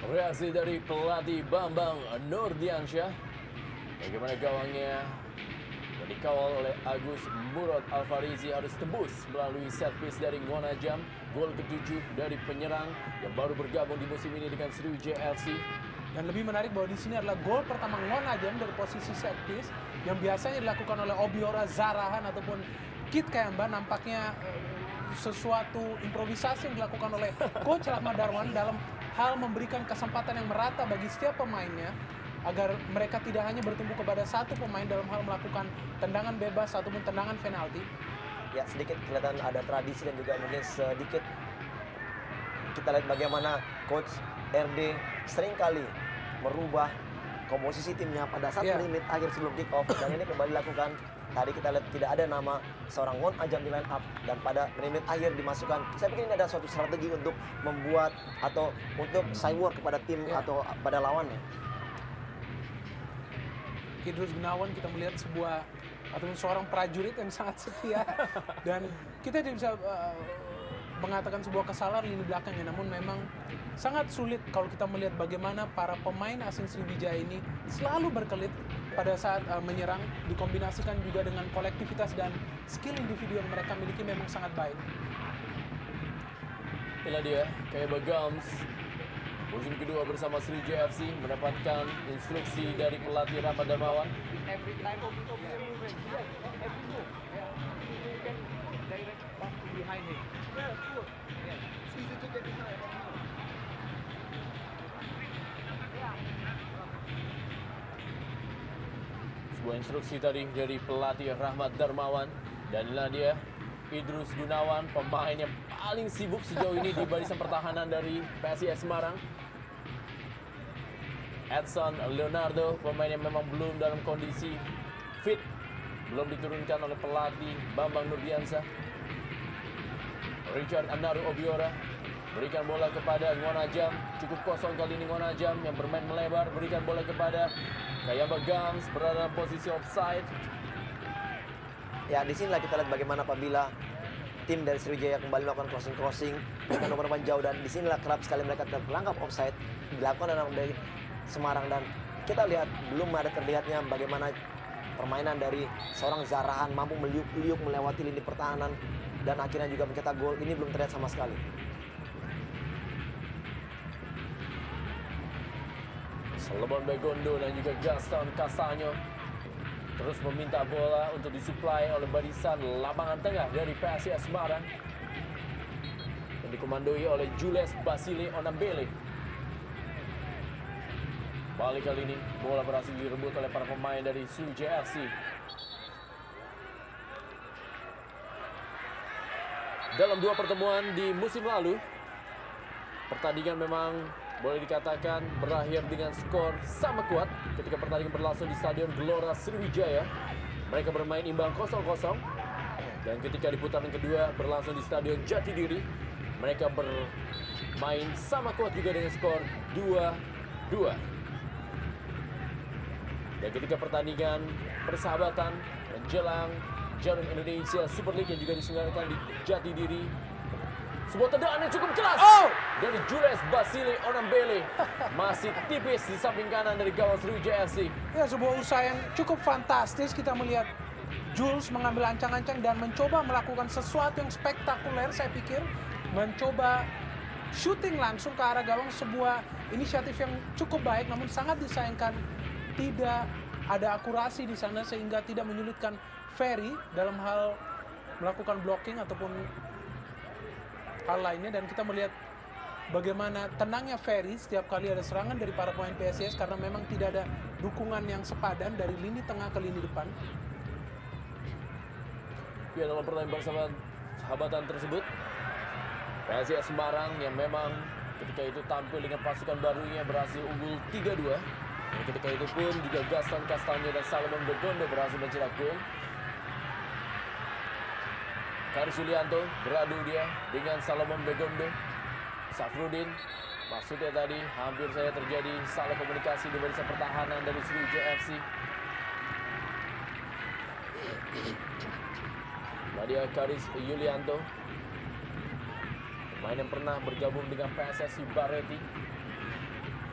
A: Reaksi dari pelatih Bambang Nurdiansyah. Bagaimana gawangnya yang dikawal oleh Agus Murad Alfarizi harus tembus melalui set piece dari Ngon Ajam. Gol ke-7 dari penyerang yang baru bergabung di musim ini dengan Sriwijaya FC.
B: Dan lebih menarik bahwa di sini adalah gol pertama Ngon Ajam dari posisi set piece yang biasanya dilakukan oleh Obiora Zarahan ataupun Kit Kayamba. Nampaknya sesuatu improvisasi yang dilakukan oleh Coach Rahmat Darwan dalam hal memberikan kesempatan yang merata bagi setiap pemainnya agar mereka tidak hanya bertumbuh kepada satu pemain dalam hal melakukan tendangan bebas ataupun tendangan penalti.
C: Ya, sedikit kelihatan ada tradisi dan juga mungkin sedikit kita lihat bagaimana Coach RD seringkali merubah komposisi timnya pada saat menit akhir sebelum kick off, dan ini kembali dilakukan. Tadi kita lihat tidak ada nama seorang Ngon Ajam di line up, dan pada menit akhir dimasukkan. Saya pikir ini ada suatu strategi untuk membuat atau untuk side work kepada tim atau pada lawannya.
B: Idrus Gunawan kita melihat sebuah ataupun seorang prajurit yang sangat setia, dan kita tidak bisa mengatakan sebuah kesalahan lini belakangnya, namun memang sangat sulit kalau kita melihat bagaimana para pemain asing Sriwijaya ini selalu berkelit pada saat menyerang, dikombinasikan juga dengan kolektivitas dan skill individu yang mereka miliki memang sangat baik.
A: Inilah dia Kayaba Gams. Musim kedua bersama Sriwijaya FC mendapatkan instruksi dari pelatih Rahmat Darmawan. Sebuah instruksi tadi dari pelatih Rahmat Darmawan, dan inilah dia Idrus Gunawan, pemain yang paling sibuk sejauh ini di barisan pertahanan dari PSIS Semarang. Edson Leonardo, pemain yang memang belum dalam kondisi fit, belum diturunkan oleh pelatih Bambang Nurdiansyah. Richard Anaru Obiora berikan bola kepada Ngon Ajam, cukup kosong kali ini Ngon Ajam yang bermain melebar, berikan bola kepada Kayaba Gams, berada dalam posisi offside.
C: Ya, di sinilah kita lihat bagaimana apabila tim dari Sriwijaya kembali melakukan crossing dengan nomor jauh, dan di sinilah kerap sekali mereka terperangkap offside dilakukan dari Semarang, dan kita lihat belum ada terlihatnya bagaimana permainan dari seorang Zarahan mampu meliuk-liuk melewati lini pertahanan dan akhirnya juga mencetak gol. Ini belum terlihat sama sekali.
A: Solomon Begondo dan juga Gaston Castanyo terus meminta bola untuk disuplai oleh barisan lapangan tengah dari PSIS Semarang yang dikomandoi oleh Jules Basile Onambele. Balik kali ini bola berhasil direbut oleh para pemain dari Sriwijaya FC. Dalam dua pertemuan di musim lalu, pertandingan memang boleh dikatakan berakhir dengan skor sama kuat ketika pertandingan berlangsung di Stadion Gelora Sriwijaya. Mereka bermain imbang 0-0, dan ketika di putaran kedua berlangsung di Stadion Jatidiri, mereka bermain sama kuat juga dengan skor 2-2. Dan ketika pertandingan persahabatan menjelang Jarum Indonesia Super League yang juga diselenggarakan di Jatidiri, Sebuah tendangan yang cukup keras dari Jules Basile Onambele. Masih tipis di samping kanan dari gawang Sriwijaya FC.
B: Ya, sebuah usaha yang cukup fantastis. Kita melihat Jules mengambil ancang-ancang dan mencoba melakukan sesuatu yang spektakuler, saya pikir. Mencoba shooting langsung ke arah gawang, sebuah inisiatif yang cukup baik, namun sangat disayangkan tidak ada akurasi di sana sehingga tidak menyulitkan Ferry dalam hal melakukan blocking ataupun hal lainnya. Dan kita melihat bagaimana tenangnya Ferry setiap kali ada serangan dari para pemain PSIS karena memang tidak ada dukungan yang sepadan dari lini tengah ke lini depan.
A: Ya, dalam pertandingan sahabatan tersebut, PSIS Semarang yang memang ketika itu tampil dengan pasukan barunya berhasil unggul 3-2. Dan ketika itu pun juga Gaston Castanyo dan Salomon Begondo berhasil mencetak gol. Karis Yulianto beradu dia dengan Salomon Begondo. Safrudin, maksudnya tadi hampir saja terjadi salah komunikasi di barisan pertahanan dari Sriwijaya FC. Nadia Karis Yulianto, pemain yang pernah bergabung dengan PSSI Bareti,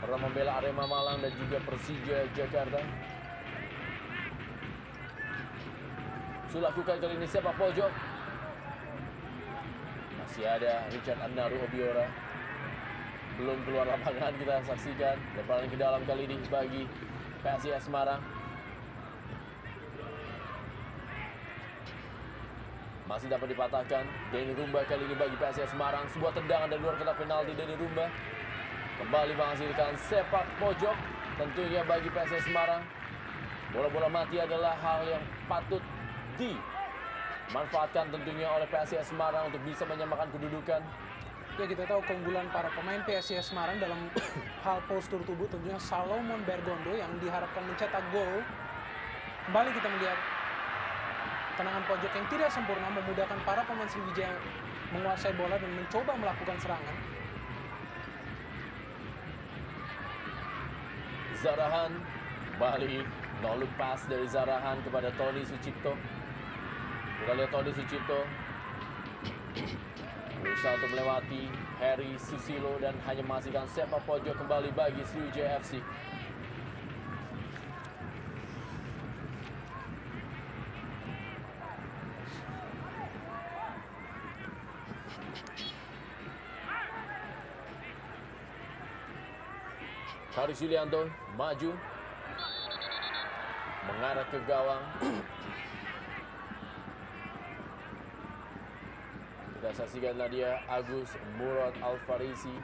A: pernah membela Arema Malang dan juga Persija Jakarta. Lakukan kali ini sepak pojok. Masih ada Richard Andaru Obiora. Belum keluar lapangan, kita saksikan. Lemparan ke dalam kali ini bagi PSIS Semarang. Masih dapat dipatahkan. Denny Rumba kali ini bagi PSIS Semarang. Sebuah tendangan dari luar kotak penalti dari Rumba. Kembali menghasilkan sepak pojok tentunya bagi PSIS Semarang. Bola-bola mati adalah hal yang patut dimanfaatkan tentunya oleh PSIS Semarang untuk bisa menyamakan kedudukan.
B: Ya, kita tahu keunggulan para pemain PSIS Semarang dalam hal postur tubuh tentunya Salomon Bergondo yang diharapkan mencetak gol. Kembali kita melihat tendangan pojok yang tidak sempurna memudahkan para pemain Sriwijaya menguasai bola dan mencoba melakukan serangan.
A: Zarahan kembali no look pass dari Zarahan kepada Tony Sucipto. Kita lihat Tony Sucipto berusaha untuk melewati Harry Susilo dan hanya menghasilkan sepak pojok kembali bagi Sriwijaya FC. Karis Yulianto maju mengarah ke gawang. Kita saksikan dia Agus Murad Alfarisi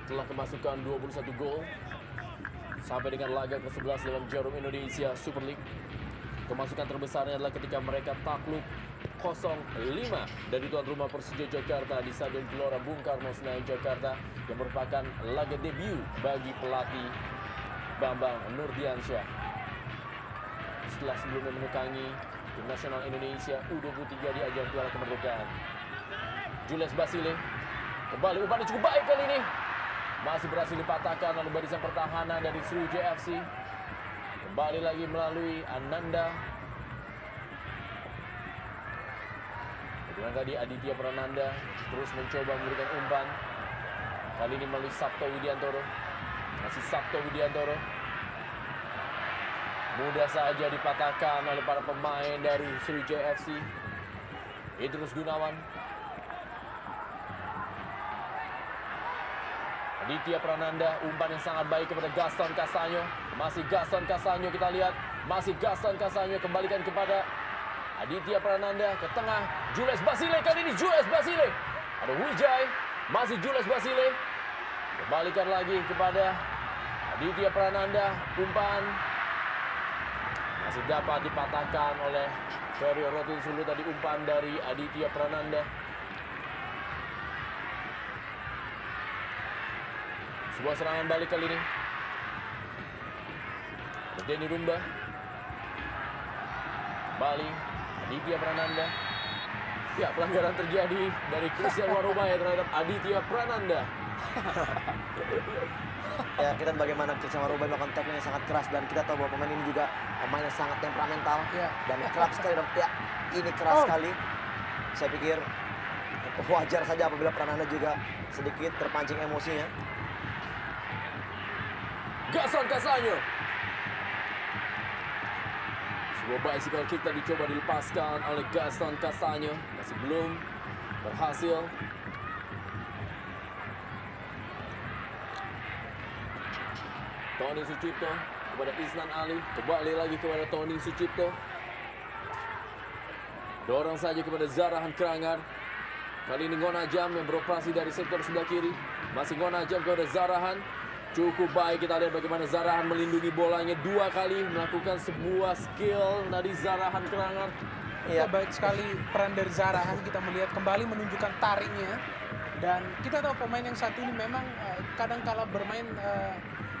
A: telah kemasukan 21 gol sampai dengan laga ke-11 dalam Jarum Indonesia Super League. Kemasukan terbesarnya adalah ketika mereka takluk 0-5 dari tuan rumah Persija Jakarta di Stadion Gelora Bung Karno Senayan Jakarta, yang merupakan laga debut bagi pelatih Bambang Nurdiansyah setelah sebelumnya menukangi tim nasional Indonesia U23 di ajang Piala Kemerdekaan. Jules Basile kembali, umpannya cukup baik kali ini, masih berhasil dipatahkan oleh barisan pertahanan dari Sriwijaya FC. Kembali lagi melalui Ananda. Dengan tadi Aditya Prananda terus mencoba memberikan umpan. Kali ini melalui Sabto Widiantoro. Masih Sabto Widiantoro. Mudah saja dipatahkan oleh para pemain dari Sriwijaya FC. Idrus Gunawan. Aditya Prananda, umpan yang sangat baik kepada Gaston Castanyo. Masih Gaston Castanyo, kita lihat. Masih Gaston Castanyo, kembalikan kepada Aditya Prananda ke tengah. Jules Basile kali ini, Jules Basile. Ada Wijay, masih Jules Basile. Kembalikan lagi kepada Aditya Prananda. Umpan masih dapat dipatahkan oleh Ferry Rotin Sulu. Tadi umpan dari Aditya Prananda. Sebuah serangan balik kali ini. Denny Rumba. Kembali Aditya Prananda. Ya, pelanggaran terjadi dari Christian Warumaya terhadap Aditya Prananda.
C: Ya, kita bagaimana Christian Warumaya melakukan tackling yang sangat keras, dan kita tahu bahwa pemain ini juga pemain yang sangat temperamental.
B: Ya.
C: Dan keras sekali, ya, ini keras sekali. saya pikir wajar saja apabila Prananda juga sedikit terpancing emosinya.
A: Gaston Castaño. Sebuah bicycle kick tadi dicoba dilepaskan oleh Gaston Castaño. Masih belum berhasil. Tony Sucipto kepada Isnan Ali. Kembali lagi kepada Tony Sucipto. Dorong saja kepada Zarahan Krangar. Kali ini Ngonajam yang beroperasi dari sektor sebelah kiri. Masih Ngonajam kepada Zarahan. Cukup baik, kita lihat bagaimana Zarahan melindungi bolanya 2 kali. Melakukan sebuah skill dari Zarahan Krangar.
B: Ya, baik sekali peran dari Zarahan. Kita melihat kembali menunjukkan tariknya. Dan kita tahu pemain yang satu ini memang kadang-kala bermain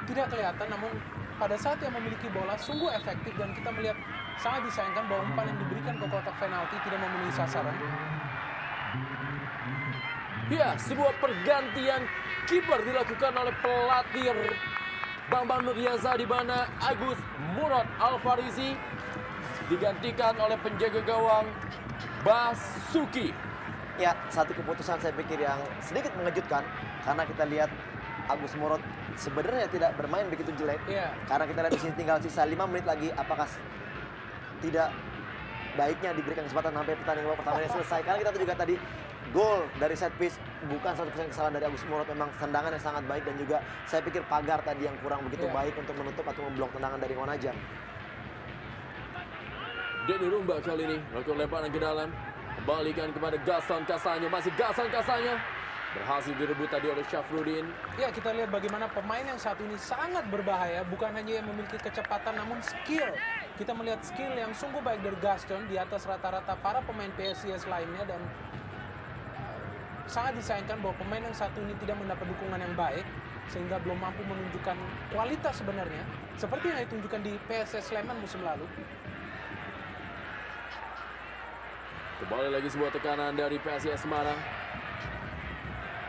B: tidak kelihatan. Namun pada saat yang memiliki bola sungguh efektif. Dan kita melihat sangat disayangkan bahwa umpan yang diberikan ke kotak penalti tidak memenuhi sasaran.
A: Ya, sebuah pergantian kiper dilakukan oleh pelatih Bambang Nurdiansyah, di mana Agus Murad Alfarisi digantikan oleh penjaga gawang Basuki.
C: Ya, satu keputusan saya pikir yang sedikit mengejutkan karena kita lihat Agus Murad sebenarnya tidak bermain begitu jelek.
B: Iya.
C: Karena kita lihat di sini tinggal sisa 5 menit lagi, apakah tidak baiknya diberikan kesempatan sampai pertandingan babak pertama ini selesai. Karena kita tahu juga tadi gol dari set piece bukan 100% kesalahan dari Agus Murad, memang tendangan yang sangat baik dan juga saya pikir pagar tadi yang kurang begitu baik untuk menutup atau memblok tendangan dari Ngonajam.
A: Denny Rumba kali ini melakukan lemparan ke dalam, kembalikan kepada Gaston Castaño. Masih Gaston Castaño, berhasil direbut tadi oleh Syafruddin.
B: Ya, kita lihat bagaimana pemain yang satu ini sangat berbahaya, bukan hanya yang memiliki kecepatan namun skill. Kita melihat skill yang sungguh baik dari Gaston di atas rata-rata para pemain PSIS lainnya, dan sangat disayangkan bahwa pemain yang satu ini tidak mendapat dukungan yang baik sehingga belum mampu menunjukkan kualitas sebenarnya seperti yang ditunjukkan di PSS Sleman musim lalu.
A: Kembali lagi sebuah tekanan dari PSIS Semarang.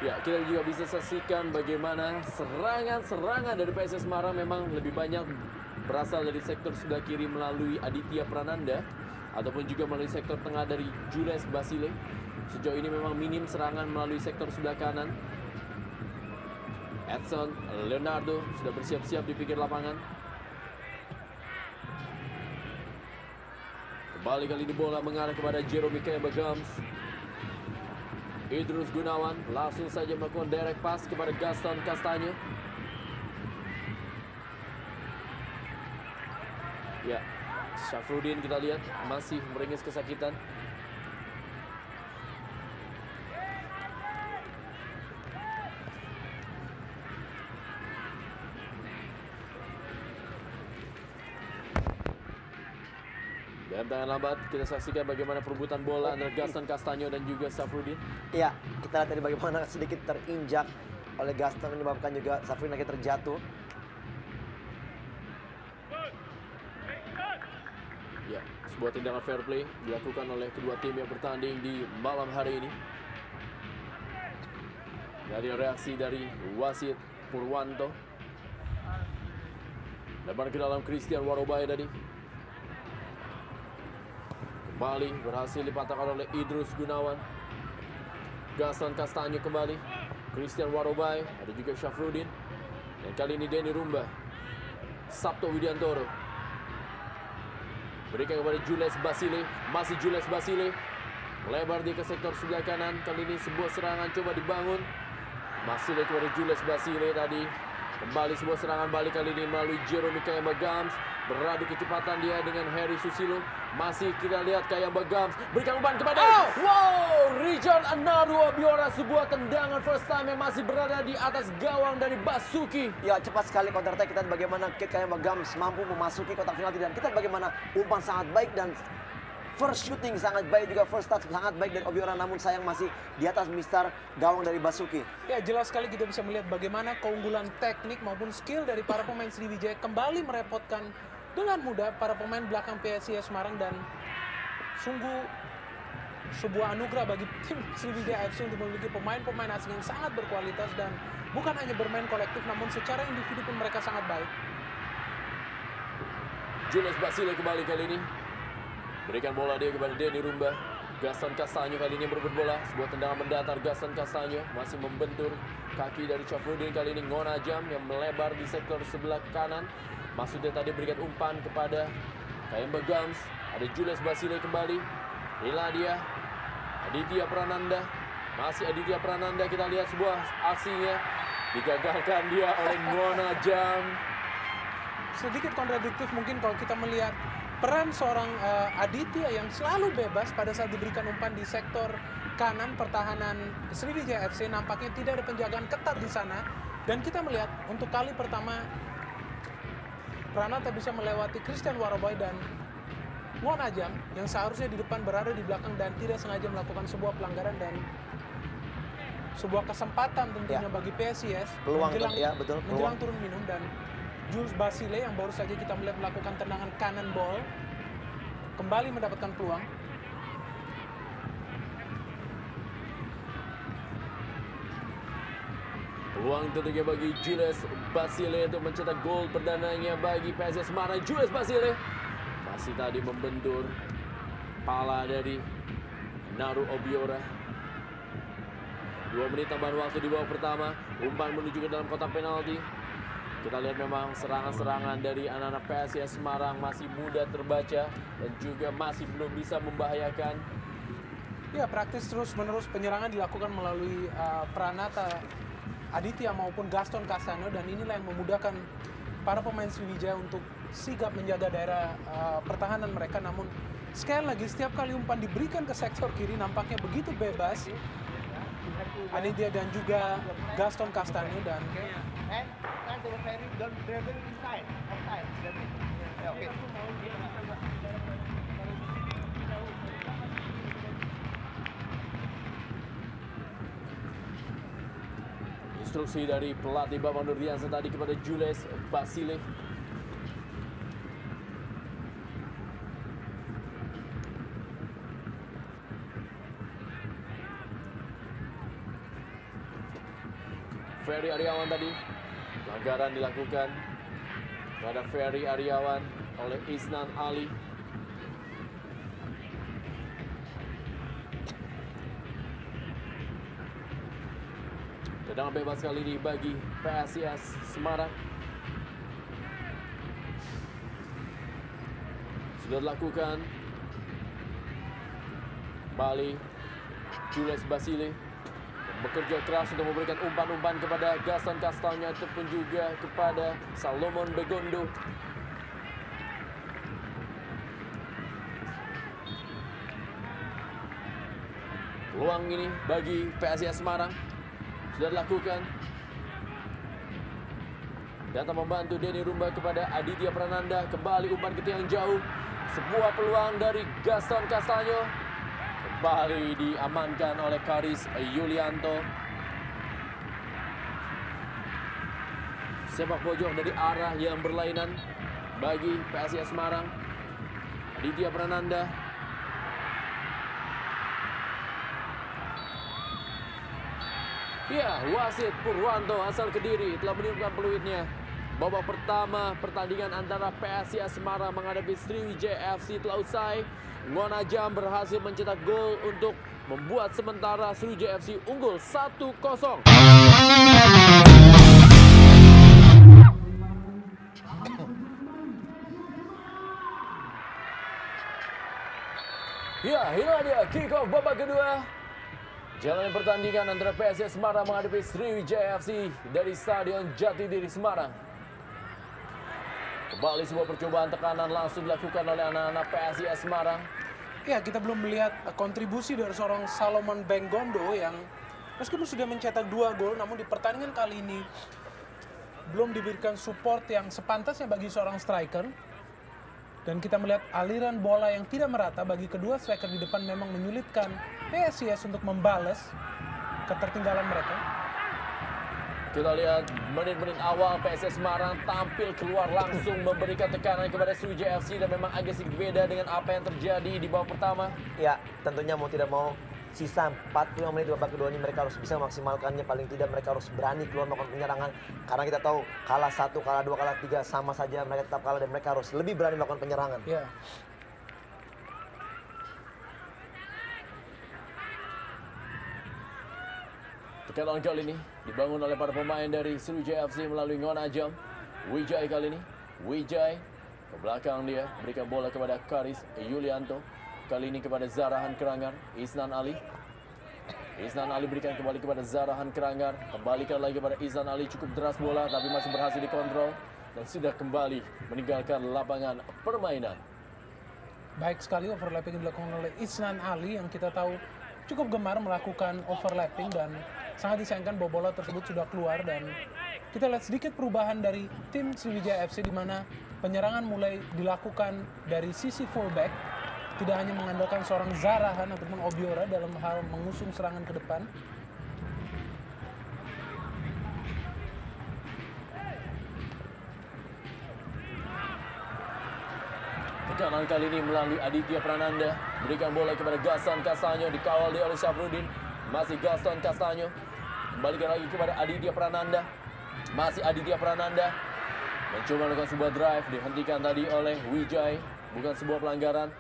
A: Ya, kita juga bisa saksikan bagaimana serangan-serangan dari PSIS Semarang memang lebih banyak berasal dari sektor sebelah kiri melalui Aditya Prananda ataupun juga melalui sektor tengah dari Jules Basile. Sejauh ini memang minim serangan melalui sektor sebelah kanan. Edson Leonardo sudah bersiap-siap di pinggir lapangan. Kembali kali ini bola mengarah kepada Jeremy Kayabagams. Idrus Gunawan langsung saja melakukan direct pass kepada Gaston Castaño. Ya, Syafruddin kita lihat masih meringis kesakitan. Dan tangan lambat, kita saksikan bagaimana perebutan bola antara Gaston Castaño dan juga Syafruddin.
C: Iya, kita lihat tadi bagaimana sedikit terinjak oleh Gaston menyebabkan juga Syafruddin akhirnya terjatuh.
A: Ya, sebuah tindakan fair play dilakukan oleh kedua tim yang bertanding di malam hari ini. Dari reaksi dari wasit Purwanto. Lebar ke dalam Christian Warobay tadi. Kembali berhasil dipatahkan oleh Idrus Gunawan. Gaston Castaño kembali. Christian Warobay, ada juga Syafruddin. Dan kali ini Denny Rumba. Sabto Widiantoro. Berikan kepada Jules Basile. Masih Jules Basile. Melebar dia ke sektor sebelah kanan. Kali ini sebuah serangan coba dibangun. Masih kepada Jules Basile tadi. Kembali sebuah serangan balik kali ini melalui Jeremy Kayabagams. Beradu kecepatan dia dengan Harry Susilo. Masih kita lihat Kayabagams berikan umpan kepada wow, Richard Anaru Abiora. Sebuah tendangan first time yang masih berada di atas gawang dari Basuki.
C: Ya, cepat sekali counter attack. Kita bagaimana Kayabagams mampu memasuki kotak penalti, dan kita bagaimana umpan sangat baik dan first shooting sangat baik, juga first touch sangat baik dari Obiora, namun sayang masih di atas mistar gawang dari Basuki.
B: Ya, jelas sekali kita bisa melihat bagaimana keunggulan teknik maupun skill dari para pemain Sriwijaya kembali merepotkan dengan mudah para pemain belakang PSIS Semarang, dan sungguh sebuah anugerah bagi tim Sriwijaya FC untuk memiliki pemain-pemain asing yang sangat berkualitas dan bukan hanya bermain kolektif namun secara individu pun mereka sangat baik.
A: Jules Basile kembali kali ini. Berikan bola dia kepada Denny Rumba. Gaston Castaño kali ini berebut bola. Sebuah tendangan mendatar. Gaston Castaño masih membentur kaki dari Syafruddin. Kali ini Ngonajam yang melebar di sektor sebelah kanan. Maksudnya tadi berikan umpan kepada Kayemba Gams. Ada Julius Basile kembali. Inilah dia Aditya Prananda. Masih Aditya Prananda. Kita lihat sebuah aksinya. Digagalkan dia oleh Ngonajam.
B: Sedikit kontradiktif mungkin kalau kita melihat peran seorang Aditya yang selalu bebas pada saat diberikan umpan di sektor kanan pertahanan Sriwijaya FC, nampaknya tidak ada penjagaan ketat di sana. Dan kita melihat untuk kali pertama Pranata bisa melewati Christian Waraboy dan Ngonajam yang seharusnya di depan berada di belakang dan tidak sengaja melakukan sebuah pelanggaran dan sebuah kesempatan tentunya bagi PSIS
C: Peluang,
B: menjelang,
C: ya, betul,
B: menjelang
C: peluang.
B: turun minum. Dan Jules Basile yang baru saja kita melihat melakukan tendangan kanan ball kembali mendapatkan peluang.
A: Peluang tentunya bagi Julius Basile untuk mencetak gol perdananya bagi PSIS Semarang. Julius Basile masih tadi membentur kepala dari Naru Obiora. 2 menit tambahan waktu di babak pertama. Umpan menuju ke dalam kotak penalti. Kita lihat memang serangan-serangan dari anak-anak PSIS Semarang masih mudah terbaca dan juga masih belum bisa membahayakan.
B: Ya, praktis terus-menerus penyerangan dilakukan melalui Pranata Aditya maupun Gaston Castaño, dan inilah yang memudahkan para pemain Sriwijaya untuk sigap menjaga daerah pertahanan mereka. Namun sekali lagi setiap kali umpan diberikan ke sektor kiri nampaknya begitu bebas Aditya dan juga Gaston Castaño. Dan
A: instruksi dari pelatih Bambang Nurdiansyah tadi kepada Julius Basile. Ferry Aryawan tadi, pelanggaran dilakukan terhadap Ferry Aryawan oleh Isnan Ali. Tendangan bebas kali ini bagi PSIS Semarang. Sudah dilakukan. Kembali Julius Basile bekerja keras untuk memberikan umpan-umpan kepada Gaston Castaño ataupun juga kepada Salomon Begondo. Peluang ini bagi PSIS Semarang sudah dilakukan. Datang membantu Denny Rumba kepada Aditya Prananda. Kembali umpan ke tiang jauh. Sebuah peluang dari Gaston Castaño. Kembali diamankan oleh Karis Yulianto. Sepak pojok dari arah yang berlainan bagi PSIS Semarang. Aditya Prananda. Ya, wasit Purwanto asal Kediri telah meniupkan peluitnya. Babak pertama pertandingan antara PSIS Semarang menghadapi Sriwijaya FC telah usai. Ngonajam berhasil mencetak gol untuk membuat sementara Sriwijaya FC unggul 1-0. Ya, inilah dia kick off babak kedua. Jalannya pertandingan antara PSIS Semarang menghadapi Sriwijaya FC dari Stadion Jatidiri Semarang. Kembali sebuah percobaan tekanan langsung dilakukan oleh anak-anak PSIS Semarang.
B: ya, kita belum melihat kontribusi dari seorang Salomon Begondo yang meskipun sudah mencetak 2 gol, namun di pertandingan kali ini belum diberikan support yang sepantasnya bagi seorang striker. Dan kita melihat aliran bola yang tidak merata bagi kedua striker di depan memang menyulitkan PSIS untuk membalas ketertinggalan mereka.
A: Kita lihat menit-menit awal PSIS Semarang tampil keluar langsung memberikan tekanan kepada Sriwijaya FC dan memang agak sedikit beda dengan apa yang terjadi di babak pertama.
C: Ya, tentunya mau tidak mau sisa 45 menit di babak kedua ini mereka harus bisa memaksimalkannya. Paling tidak mereka harus berani keluar melakukan penyerangan. Karena kita tahu kalah 1, kalah 2, kalah 3 sama saja mereka tetap kalah dan mereka harus lebih berani melakukan penyerangan.
B: Ya.
A: Tekanan kali ini dibangun oleh para pemain dari Sriwijaya FC melalui Ngonajam. Wijay kali ini. Wijay ke belakang dia. Berikan bola kepada Karis Yulianto. Kali ini kepada Zarahan Kerangar. Isnan Ali. Isnan Ali berikan kembali kepada Zarahan Kerangar. Kembalikan lagi kepada Isnan Ali. Cukup deras bola tapi masih berhasil dikontrol. Dan sudah kembali meninggalkan lapangan permainan.
B: Baik sekali overlapping yang dilakukan oleh Isnan Ali yang kita tahu cukup gemar melakukan overlapping dan sangat disayangkan bahwa bola tersebut sudah keluar. Dan kita lihat sedikit perubahan dari tim Sriwijaya FC di mana penyerangan mulai dilakukan dari sisi fullback, tidak hanya mengandalkan seorang Zarahan ataupun Obiora dalam hal mengusung serangan ke depan.
A: Tekanan kali ini melalui Aditya Prananda. Berikan bola kepada Gaston Castanyo. Dikawal oleh Syafruddin. Masih Gaston Castanyo. Kembalikan lagi kepada Aditya Prananda. Masih Aditya Prananda. Mencoba melakukan sebuah drive. Dihentikan tadi oleh Wijay. Bukan sebuah pelanggaran.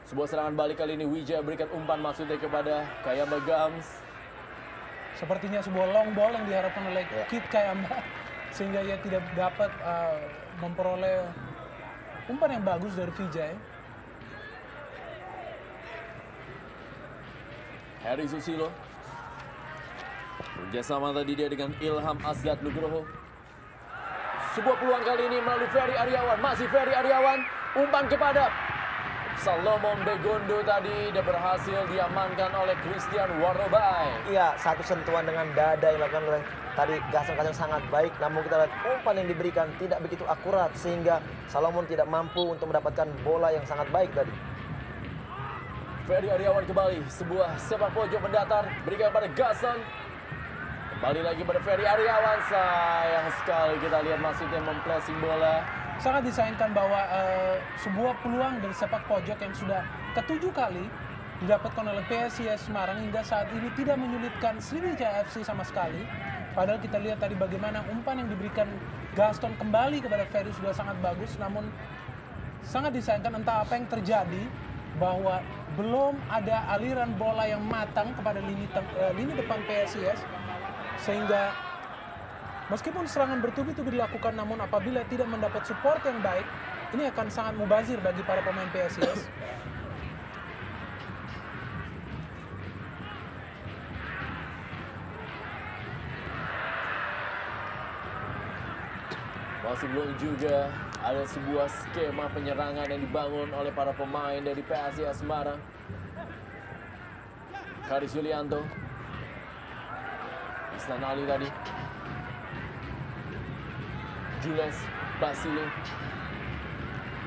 A: Sebuah serangan balik kali ini. Wijay berikan umpan maksudnya kepada Kayamba Gams.
B: Sepertinya sebuah long ball yang diharapkan oleh Kit Kayamba. Sehingga ia tidak dapat memperoleh umpan yang bagus dari Vijay.
A: Heri Susilo. Kerjasama tadi dia dengan Ilham Asdad Nugroho. Sebuah peluang kali ini melalui Ferry Aryawan. Masih Ferry Aryawan. Umpan kepada Salomon Begondo tadi. Dia berhasil diamankan oleh Christian Warobai.
C: Iya, satu sentuhan dengan dada yang dilakukan oleh tadi Gaston Castanyo sangat baik. Namun kita lihat umpan yang diberikan tidak begitu akurat sehingga Salomon tidak mampu untuk mendapatkan bola yang sangat baik tadi.
A: Ferry Aryawan kembali. Sebuah sepak pojok mendatar. Berikan kepada Gaston. Kembali lagi pada Ferry Aryawan. Sayang sekali kita lihat maksudnya mempressing bola.
B: Sangat disayangkan bahwa sebuah peluang dari sepak pojok yang sudah ke-7 kali didapatkan oleh PSIS Semarang hingga saat ini tidak menyulitkan Sriwijaya FC sama sekali. Padahal kita lihat tadi bagaimana umpan yang diberikan Gaston kembali kepada Ferry sudah sangat bagus. Namun sangat disayangkan entah apa yang terjadi bahwa belum ada aliran bola yang matang kepada lini depan PSIS. Sehingga meskipun serangan bertubi-tubi dilakukan, namun apabila tidak mendapat support yang baik, ini akan sangat mubazir bagi para pemain PSIS.
A: Masih belum juga ada sebuah skema penyerangan yang dibangun oleh para pemain dari PSIS Semarang. Karis Yulianto. Isnan Ali tadi. Jules Basile.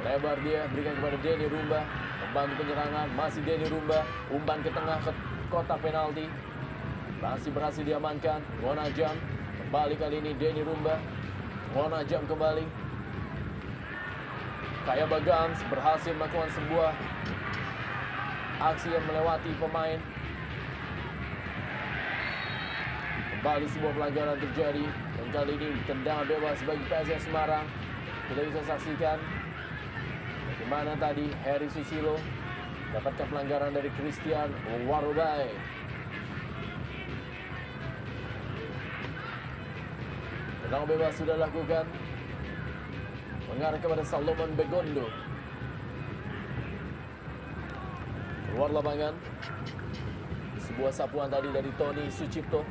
A: Lebar dia, berikan kepada Denny Rumba. Membantu penyerangan, masih Denny Rumba. Umpan ke tengah ke kotak penalti. Masih berhasil diamankan. Ngonajam. Kembali kali ini Denny Rumba. Ngonajam kembali. Kayamba Gams berhasil melakukan sebuah aksi yang melewati pemain. Kembali sebuah pelanggaran terjadi. Dan kali ini tendangan bebas bagi PSIS Semarang. Kita bisa saksikan bagaimana tadi Heri Susilo dapatkan pelanggaran dari Christian Warobai. Tendangan bebas sudah dilakukan. Mengarah kepada Salomon Begondo. Keluar lapangan. Sebuah sapuan tadi dari Tony Sucipto.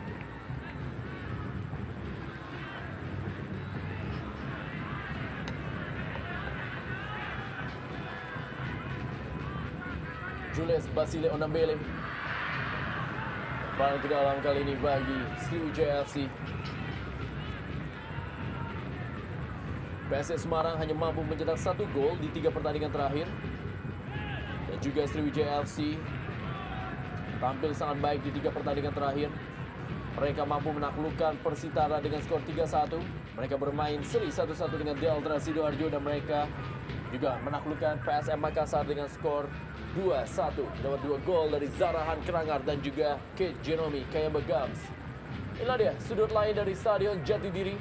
A: Jules Basile Onambele. Kembali ke dalam kali ini bagi Sriwijaya FC. PSIS Semarang hanya mampu mencetak 1 gol di 3 pertandingan terakhir. Dan juga Sriwijaya FC tampil sangat baik di 3 pertandingan terakhir. Mereka mampu menaklukkan Persitara dengan skor 3-1. Mereka bermain seri 1-1 dengan Delta Sidoarjo dan mereka juga menaklukkan PSM Makassar dengan skor 2-1. Lewat 2 gol dari Zarahan Kerangar dan juga Kate Genomi Kayamba Gams. Inilah dia sudut lain dari Stadion Jatidiri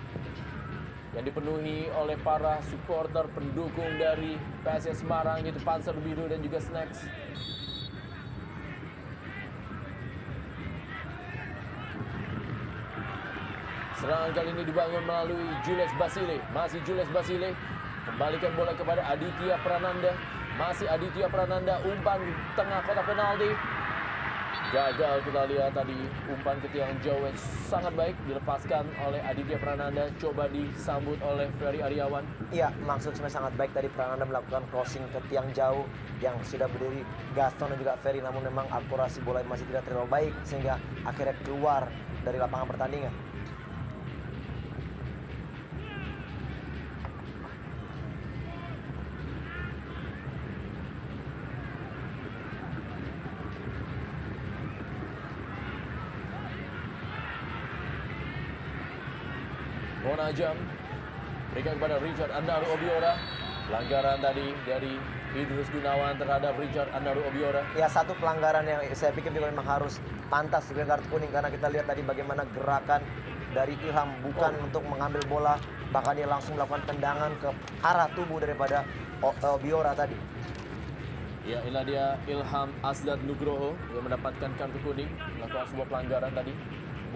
A: yang dipenuhi oleh para supporter pendukung dari PSIS Semarang, yaitu Panzer Biru dan juga Snacks. Serangan kali ini dibangun melalui Jules Basile. Masih Jules Basile. Kembalikan bola kepada Aditya Prananda. Masih Aditya Prananda, umpan tengah kotak penalti. Gagal, kita lihat tadi umpan ke tiang jauh yang sangat baik dilepaskan oleh Aditya Prananda, coba disambut oleh Ferry Aryawan.
C: Iya, maksud sebenarnya sangat baik tadi Prananda melakukan crossing ke tiang jauh yang sudah berdiri Gaston dan juga Ferry, namun memang akurasi bola masih tidak terlalu baik sehingga akhirnya keluar dari lapangan pertandingan.
A: Monajam berikan kepada Richard Andaru Obiora. Pelanggaran tadi dari Idrus Gunawan terhadap Richard Andaru Obiora.
C: Ya, satu pelanggaran yang saya pikir juga memang harus pantas diberikan kartu kuning karena kita lihat tadi bagaimana gerakan dari Ilham bukan untuk mengambil bola, bahkan dia langsung melakukan tendangan ke arah tubuh daripada Obiora tadi.
A: Ya, inilah dia Ilham Asdad Nugroho yang mendapatkan kartu kuning melakukan sebuah pelanggaran tadi,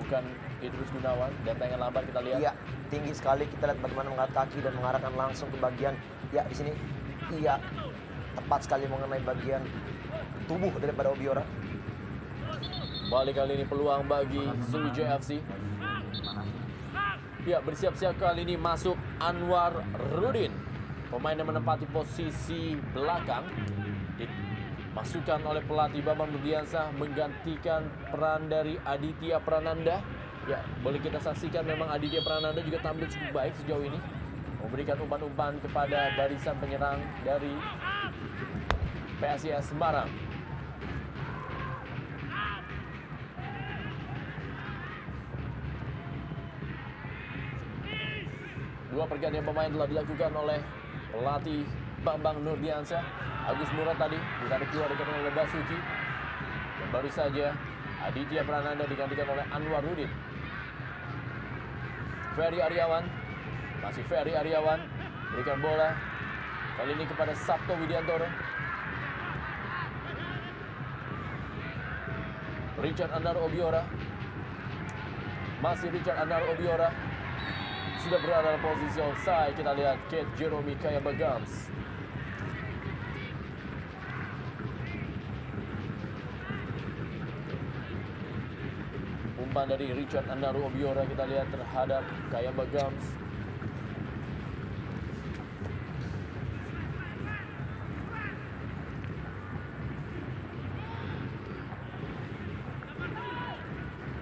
A: bukan Idrus Gunawan. Dan tangan lambat kita lihat.
C: Iya, tinggi sekali, kita lihat bagaimana mengangkat kaki dan mengarahkan langsung ke bagian, ya di sini, iya, tepat sekali mengenai bagian tubuh daripada Obiora.
A: Balik kali ini peluang bagi Sriwijaya FC. Ya, bersiap-siap kali ini masuk Anwar Rudin, pemain yang menempati posisi belakang. Dimasukkan oleh pelatih Bambang Nurdiansyah menggantikan peran dari Aditya Prananda. Ya, boleh kita saksikan memang Aditya Prananda juga tampil cukup baik sejauh ini. Memberikan umpan-umpan kepada barisan penyerang dari PSIS Semarang. Dua pergantian pemain telah dilakukan oleh pelatih Bambang Nurdiansyah. Agus Murad tadi ditarik keluar digantikan oleh Basuki. Dan baru saja Aditya Prananda digantikan oleh Anwar Rudin. Ferry Aryawan, masih Ferry Aryawan, berikan bola kali ini kepada Sabto Widiantoro. Richard Andaru Obiora, masih Richard Andaru Obiora, sudah berada dalam posisi offside. Kita lihat Kate Jerome Kayabagams. Umpan dari Richard Andaru Obiora kita lihat terhadap Kayabagams.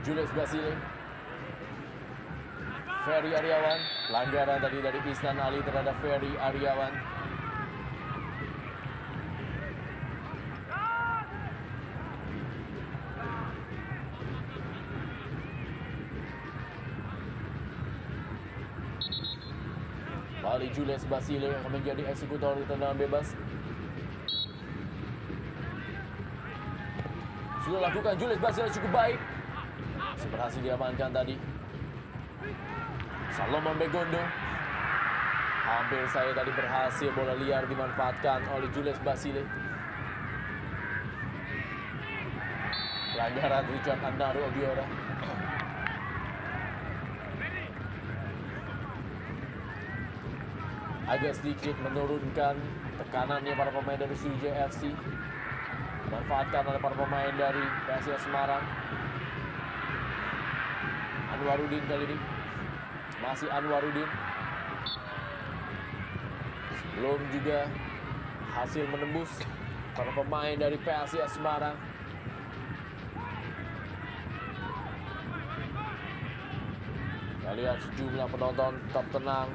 A: Jules Basile. Ferry Aryawan. Pelanggaran tadi dari Isnan Ali terhadap Ferry Aryawan. Kali Jules Basile yang menjadi eksekutor di tendangan bebas. Sudah lakukan Jules Basile cukup baik. Masih berhasil diamankan tadi. Salomon Begondo. Hampir saya tadi berhasil, bola liar dimanfaatkan oleh Jules Basile. Pelanggaran Richard Andaru Obiora. Agak sedikit menurunkan tekanannya para pemain dari Sriwijaya FC. Dimanfaatkan oleh para pemain dari PSIS Semarang. Anwarudin kali ini. Masih Anwarudin. Belum juga hasil menembus para pemain dari PSIS Semarang. Kita lihat sejumlah penonton tetap tenang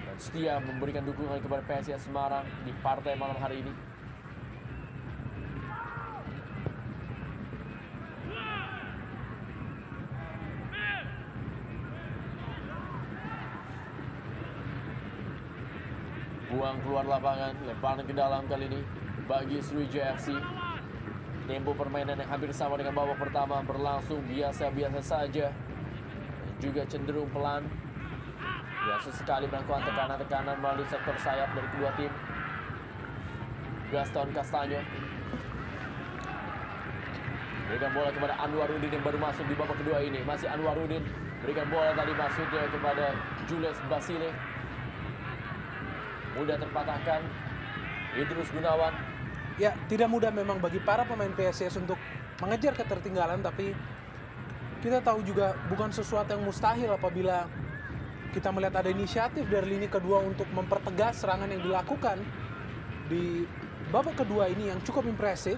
A: dan setia memberikan dukungan kepada PSIS Semarang di partai malam hari ini. Buang keluar lapangan, lemparan ke dalam kali ini bagi Sriwijaya FC. Tempo permainan yang hampir sama dengan babak pertama, berlangsung biasa-biasa saja. Juga cenderung pelan. Ya, sesekali melakukan tekanan-tekanan melalui sektor sayap dari kedua tim. Gaston Castaño. Berikan bola kepada Anwarudin yang baru masuk di babak kedua ini. Masih Anwarudin. Berikan bola tadi masuknya kepada Julius Basile. Mudah terpatahkan. Idrus Gunawan.
B: Ya, tidak mudah memang bagi para pemain PSIS untuk mengejar ketertinggalan, tapi kita tahu juga bukan sesuatu yang mustahil apabila kita melihat ada inisiatif dari lini kedua untuk mempertegas serangan yang dilakukan di babak kedua ini yang cukup impresif.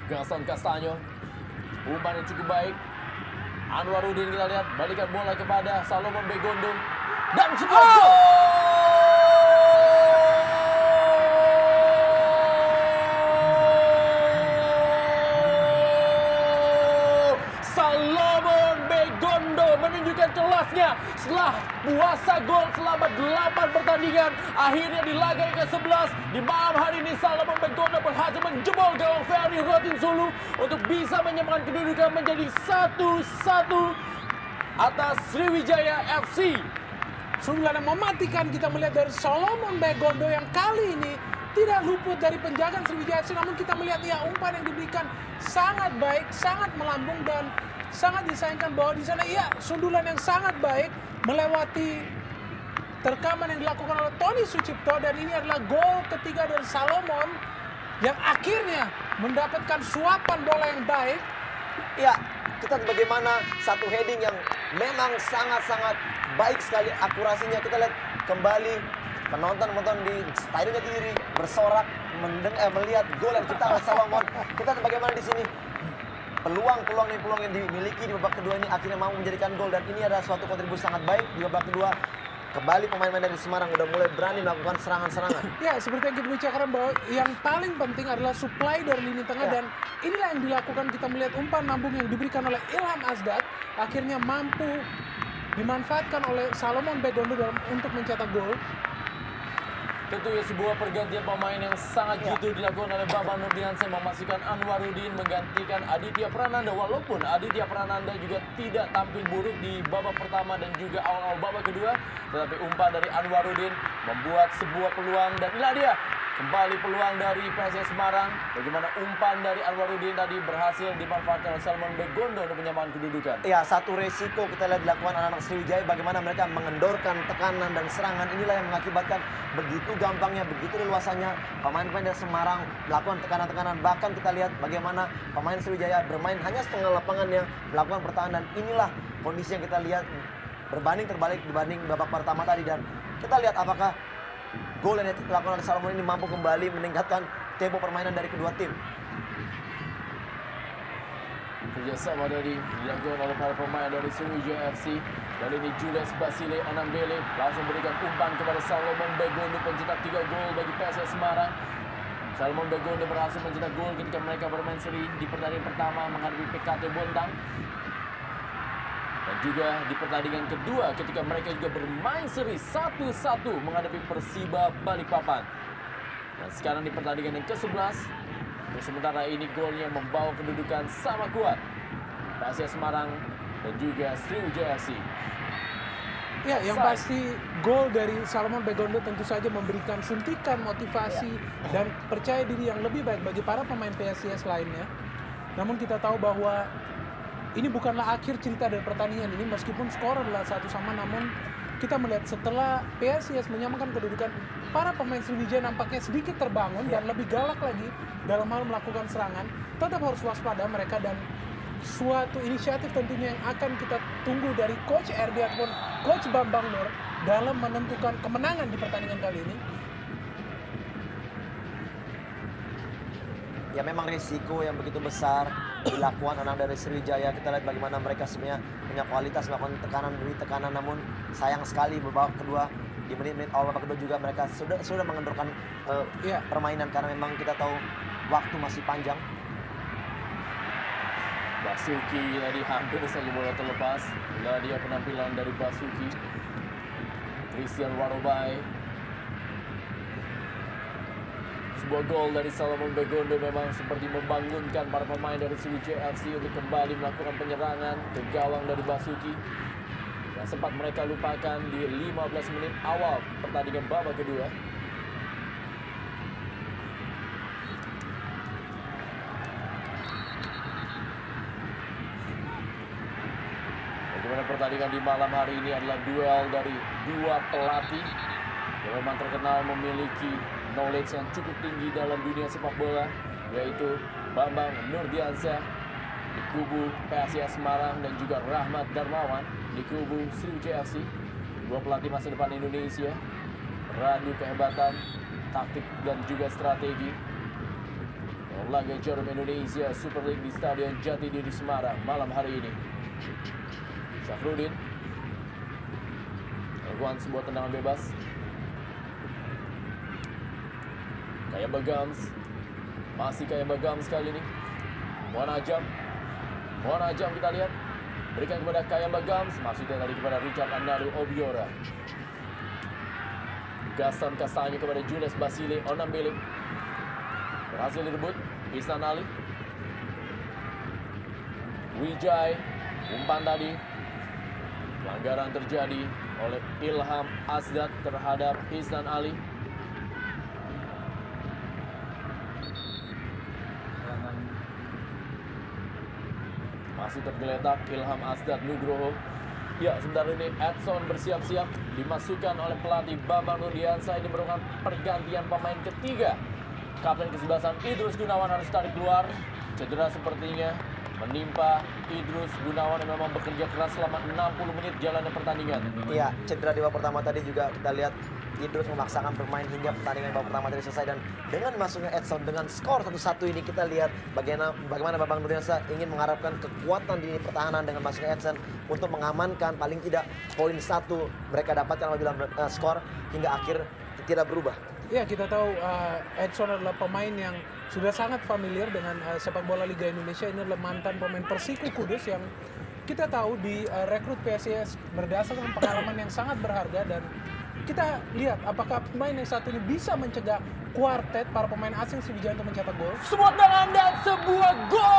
A: Gaston Castanyo. Umpan yang cukup baik. Anwarudin kita lihat. Balikan bola kepada Salomon Begondo. Dan sebuah gol! Salomon Begondo menunjukkan kelasnya setelah puasa gol selama 8 pertandingan. Akhirnya di laga yang ke-11 di malam hari ini Salomon Begondo berhasil menjebol gawang Ferry Rotinsulu untuk bisa menyamakan kedudukan menjadi 1-1 atas Sriwijaya FC.
B: Sundulan yang mematikan kita melihat dari Salomon Begondo yang kali ini tidak luput dari penjagaan Sriwijaya FC, namun kita melihat ya umpan yang diberikan sangat baik, sangat melambung dan sangat disayangkan bahwa di sana ya sundulan yang sangat baik melewati terkaman yang dilakukan oleh Tony Sucipto, dan ini adalah gol ketiga dari Salomon yang akhirnya mendapatkan suapan bola yang baik.
C: Ya, kita lihat bagaimana satu heading yang memang sangat-sangat baik sekali akurasinya. Kita lihat kembali penonton di stadion Jatidiri bersorak melihat gol yang diciptakan oleh Salomon. Kita lihat bagaimana di sini peluang yang dimiliki di babak kedua ini akhirnya mampu menjadikan gol, dan ini adalah suatu kontribusi sangat baik di babak kedua. Kembali pemain-pemain dari Semarang udah mulai berani melakukan serangan-serangan.
B: Ya, seperti yang kita bicarakan bahwa yang paling penting adalah supply dari lini tengah, dan inilah yang dilakukan. Kita melihat umpan lambung yang diberikan oleh Ilham Asdad akhirnya mampu dimanfaatkan oleh Salomon Begondo untuk mencetak gol.
A: Tentunya sebuah pergantian pemain yang sangat jitu dilakukan oleh Bambang Nurdiansyah, memastikan Anwarudin menggantikan Aditya Prananda. Walaupun Aditya Prananda juga tidak tampil buruk di babak pertama dan juga awal-awal babak kedua, tetapi umpan dari Anwarudin membuat sebuah peluang, dan inilah dia kembali peluang dari PSIS Semarang. Bagaimana umpan dari Anwarudin tadi berhasil dimanfaatkan oleh Salomon Begondo untuk menyamakan kedudukan.
C: Ya, satu resiko kita lihat dilakukan anak-anak Sriwijaya, bagaimana mereka mengendorkan tekanan dan serangan. Inilah yang mengakibatkan begitu gampangnya, begitu leluasannya pemain-pemain dari Semarang melakukan tekanan-tekanan. Bahkan kita lihat bagaimana pemain Sriwijaya bermain hanya setengah lapangan yang melakukan pertahanan. Inilah kondisi yang kita lihat berbanding terbalik dibanding babak pertama tadi, dan kita lihat apakah gol yang dilakukan oleh Salomon ini mampu kembali meningkatkan tempo permainan dari kedua tim.
A: Kerjasama dari dilakukan oleh para pemain dari Sriwijaya FC. Kali ini Julius Basile Anambele langsung berikan umpan kepada Salomon Begondo, pencetak 3 gol bagi PSIS Semarang. Salomon Begondo berhasil mencetak gol ketika mereka bermain seri di pertandingan pertama menghadapi PKT Bontang. Dan juga di pertandingan kedua ketika mereka juga bermain seri 1-1 menghadapi Persiba Balikpapan. Dan sekarang di pertandingan yang ke-11, sementara ini golnya membawa kedudukan sama kuat PSIS Semarang dan juga Sriwijaya FC.
B: Ya, yang pasti gol dari Salomon Begondo tentu saja memberikan suntikan motivasi dan percaya diri yang lebih baik bagi para pemain PSIS lainnya. Namun kita tahu bahwa ini bukanlah akhir cerita dari pertandingan ini, meskipun skor adalah 1-1, namun kita melihat setelah PSIS menyamakan kedudukan, para pemain Sriwijaya nampaknya sedikit terbangun dan lebih galak lagi dalam hal melakukan serangan. Tetap harus waspada mereka, dan suatu inisiatif tentunya yang akan kita tunggu dari Coach RD ataupun Coach Bambang Nur dalam menentukan kemenangan di pertandingan kali ini.
C: Ya, memang risiko yang begitu besar dilakukan anak dari Sriwijaya. Kita lihat bagaimana mereka sebenarnya punya kualitas melakukan tekanan demi tekanan, namun sayang sekali babak kedua, di menit-menit awal babak kedua juga mereka sudah mengendorkan permainan, karena memang kita tahu waktu masih panjang.
A: Basuki tadi hampir saja bola terlepas. Inilah dia penampilan dari Basuki. Christian Warobai. Sebuah gol dari Salomon Begondo memang seperti membangunkan para pemain dari Sriwijaya FC untuk kembali melakukan penyerangan ke gawang dari Basuki. yang sempat mereka lupakan di 15 menit awal pertandingan babak kedua. Bagaimana pertandingan di malam hari ini adalah duel dari dua pelatih yang memang terkenal memiliki knowledge yang cukup tinggi dalam dunia sepak bola, yaitu Bambang Nurdiansyah di kubu PSIS Semarang dan juga Rahmat Darmawan di kubu Sriwijaya FC. Dua pelatih masa depan Indonesia, beradu kehebatan, taktik dan juga strategi. Laga Jarum Indonesia Super League di Stadion Jatidiri Semarang malam hari ini. Syafruddin melakukan sebuah tendangan bebas. Kayamba Gams, masih Kayamba Gams kali ini. Muhammad Ajam kita lihat, berikan kepada Kayamba Gams, maksudnya tadi kepada Richard Andaru Obiora. Gaston Kastanya kepada Julius Basile Onambele, berhasil direbut Ihsan Ali. Wijay, umpan tadi, pelanggaran terjadi oleh Ilham Asdad terhadap Ihsan Ali. Masih tergeletak Ilham Asdad Nugroho. Ya, sebentar ini Edson bersiap-siap dimasukkan oleh pelatih Bambang Nurdiansyah. Ini merupakan pergantian pemain ketiga. Kapten kesebelasan Idrus Gunawan harus tarik keluar. Cedera sepertinya menimpa Idrus Gunawan yang memang bekerja keras selama 60 menit jalannya pertandingan.
C: Iya, cedera di babak pertama tadi juga kita lihat Idrus memaksakan bermain hingga pertandingan babak pertama tadi selesai, dan dengan masuknya Edson dengan skor 1-1 ini kita lihat bagaimana Bambang Nurdiansyah ingin mengharapkan kekuatan di pertahanan dengan masuknya Edson untuk mengamankan paling tidak poin 1 mereka dapatkan apabila skor hingga akhir tidak berubah.
B: Ya, kita tahu Edson adalah pemain yang sudah sangat familiar dengan sepak bola Liga Indonesia. Ini adalah mantan pemain Persiku Kudus yang kita tahu di rekrut PSIS berdasarkan pengalaman yang sangat berharga, dan kita lihat apakah pemain yang satu ini bisa mencegah kuartet para pemain asing Sriwijaya untuk mencetak gol.
A: Sebuah tendangan dan sebuah gol!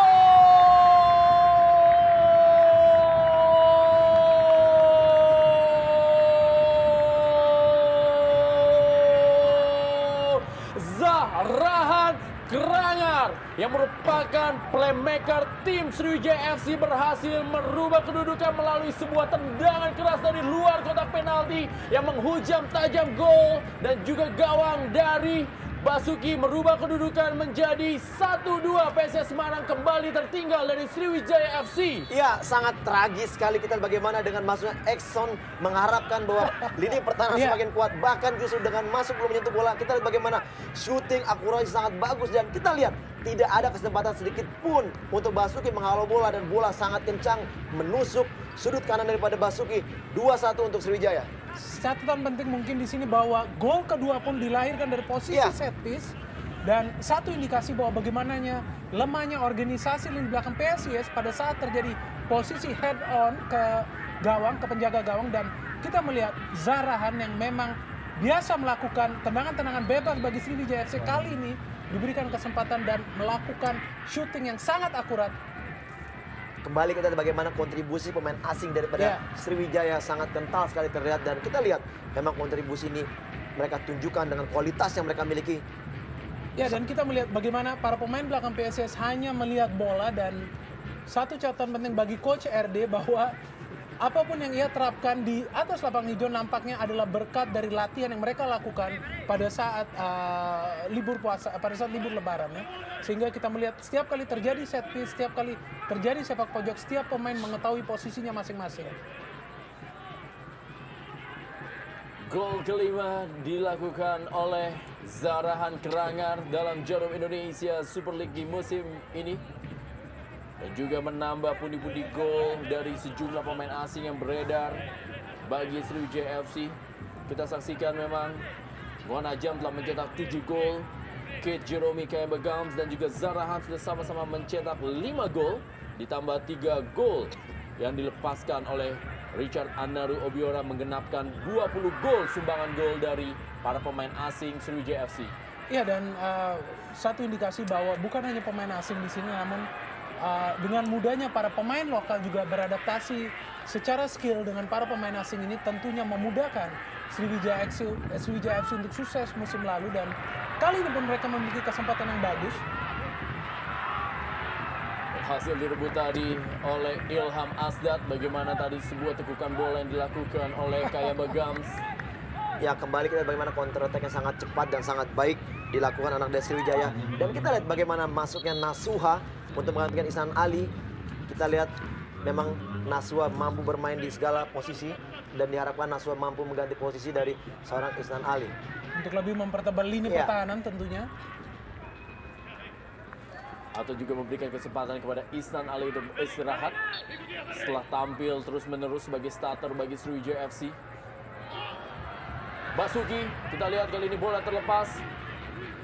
A: Zahrahan Kerangar yang merupakan playmaker tim Sriwijaya FC berhasil merubah kedudukan melalui sebuah tendangan keras dari luar kotak penalti yang menghujam tajam gol dan juga gawang dari Basuki, merubah kedudukan menjadi 1-2. PSIS Semarang kembali tertinggal dari Sriwijaya FC.
C: Iya, sangat tragis sekali kita bagaimana dengan masuknya Edson mengharapkan bahwa lini pertahanan semakin kuat. Bahkan justru dengan masuk belum menyentuh bola, kita lihat bagaimana shooting akurasi sangat bagus, dan kita lihat tidak ada kesempatan sedikit pun untuk Basuki menghalau bola, dan bola sangat kencang menusuk sudut kanan daripada Basuki. 2-1 untuk Sriwijaya.
B: Catatan penting mungkin di sini bahwa gol kedua pun dilahirkan dari posisi set piece, dan satu indikasi bahwa bagaimananya lemahnya organisasi lini belakang PSIS pada saat terjadi posisi head on ke gawang, ke penjaga gawang, dan kita melihat Zahrahan yang memang biasa melakukan tendangan-tendangan bebas bagi Sriwijaya FC kali ini diberikan kesempatan dan melakukan shooting yang sangat akurat.
C: Kembali kita lihat bagaimana kontribusi pemain asing daripada Sriwijaya sangat kental sekali terlihat, dan kita lihat memang kontribusi ini mereka tunjukkan dengan kualitas yang mereka miliki.
B: Ya, dan kita melihat bagaimana para pemain belakang PSIS hanya melihat bola, dan satu catatan penting bagi Coach RD bahwa apapun yang ia terapkan di atas lapangan hijau nampaknya adalah berkat dari latihan yang mereka lakukan pada saat libur puasa, pada saat libur Lebaran ya. Sehingga kita melihat setiap kali terjadi set piece, setiap kali terjadi sepak pojok, setiap pemain mengetahui posisinya masing-masing.
A: Gol kelima dilakukan oleh Zahrahan Kerangar dalam Jarum Indonesia Super League di musim ini. Dan juga menambah pundi-pundi gol dari sejumlah pemain asing yang beredar bagi Sriwijaya FC. Kita saksikan memang Muhammad Ajam telah mencetak 7 gol. Kate Jerome, Kayamba Gams dan juga Zahrahan sudah sama-sama mencetak 5 gol. Ditambah 3 gol yang dilepaskan oleh Richard Andaru Obiora, menggenapkan 20 gol sumbangan gol dari para pemain asing Sriwijaya FC.
B: Iya, dan satu indikasi bahwa bukan hanya pemain asing di sini, namun dengan mudahnya para pemain lokal juga beradaptasi secara skill dengan para pemain asing ini tentunya memudahkan Sriwijaya FC untuk sukses musim lalu, dan kali ini pun mereka memiliki kesempatan yang bagus.
A: Hasil direbut tadi oleh Ilham Asdat. Bagaimana tadi sebuah tekukan bola yang dilakukan oleh Kaya Bagams.
C: Ya, kembali kita bagaimana counter attack yang sangat cepat dan sangat baik dilakukan anak dari Sriwijaya. Dan kita lihat bagaimana masuknya Nasuha untuk menggantikan Ihsan Ali. Kita lihat memang Nasuha mampu bermain di segala posisi dan diharapkan Nasuha mampu mengganti posisi dari seorang Ihsan Ali.
B: Untuk lebih mempertebal lini pertahanan tentunya.
A: Atau juga memberikan kesempatan kepada Ihsan Ali untuk istirahat setelah tampil terus-menerus sebagai starter bagi Sriwijaya FC. Basuki, kita lihat kali ini bola terlepas.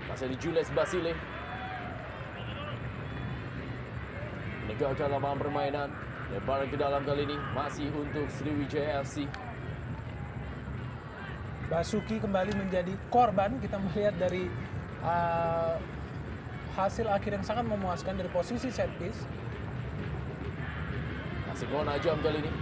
A: Masih di Jules Basile. Menegakkan lapangan permainan. Lebaran ke dalam kali ini masih untuk Sriwijaya FC.
B: Basuki kembali menjadi korban. Kita melihat dari hasil akhir yang sangat memuaskan dari posisi set piece.
A: Masih Ngona Jam kali ini.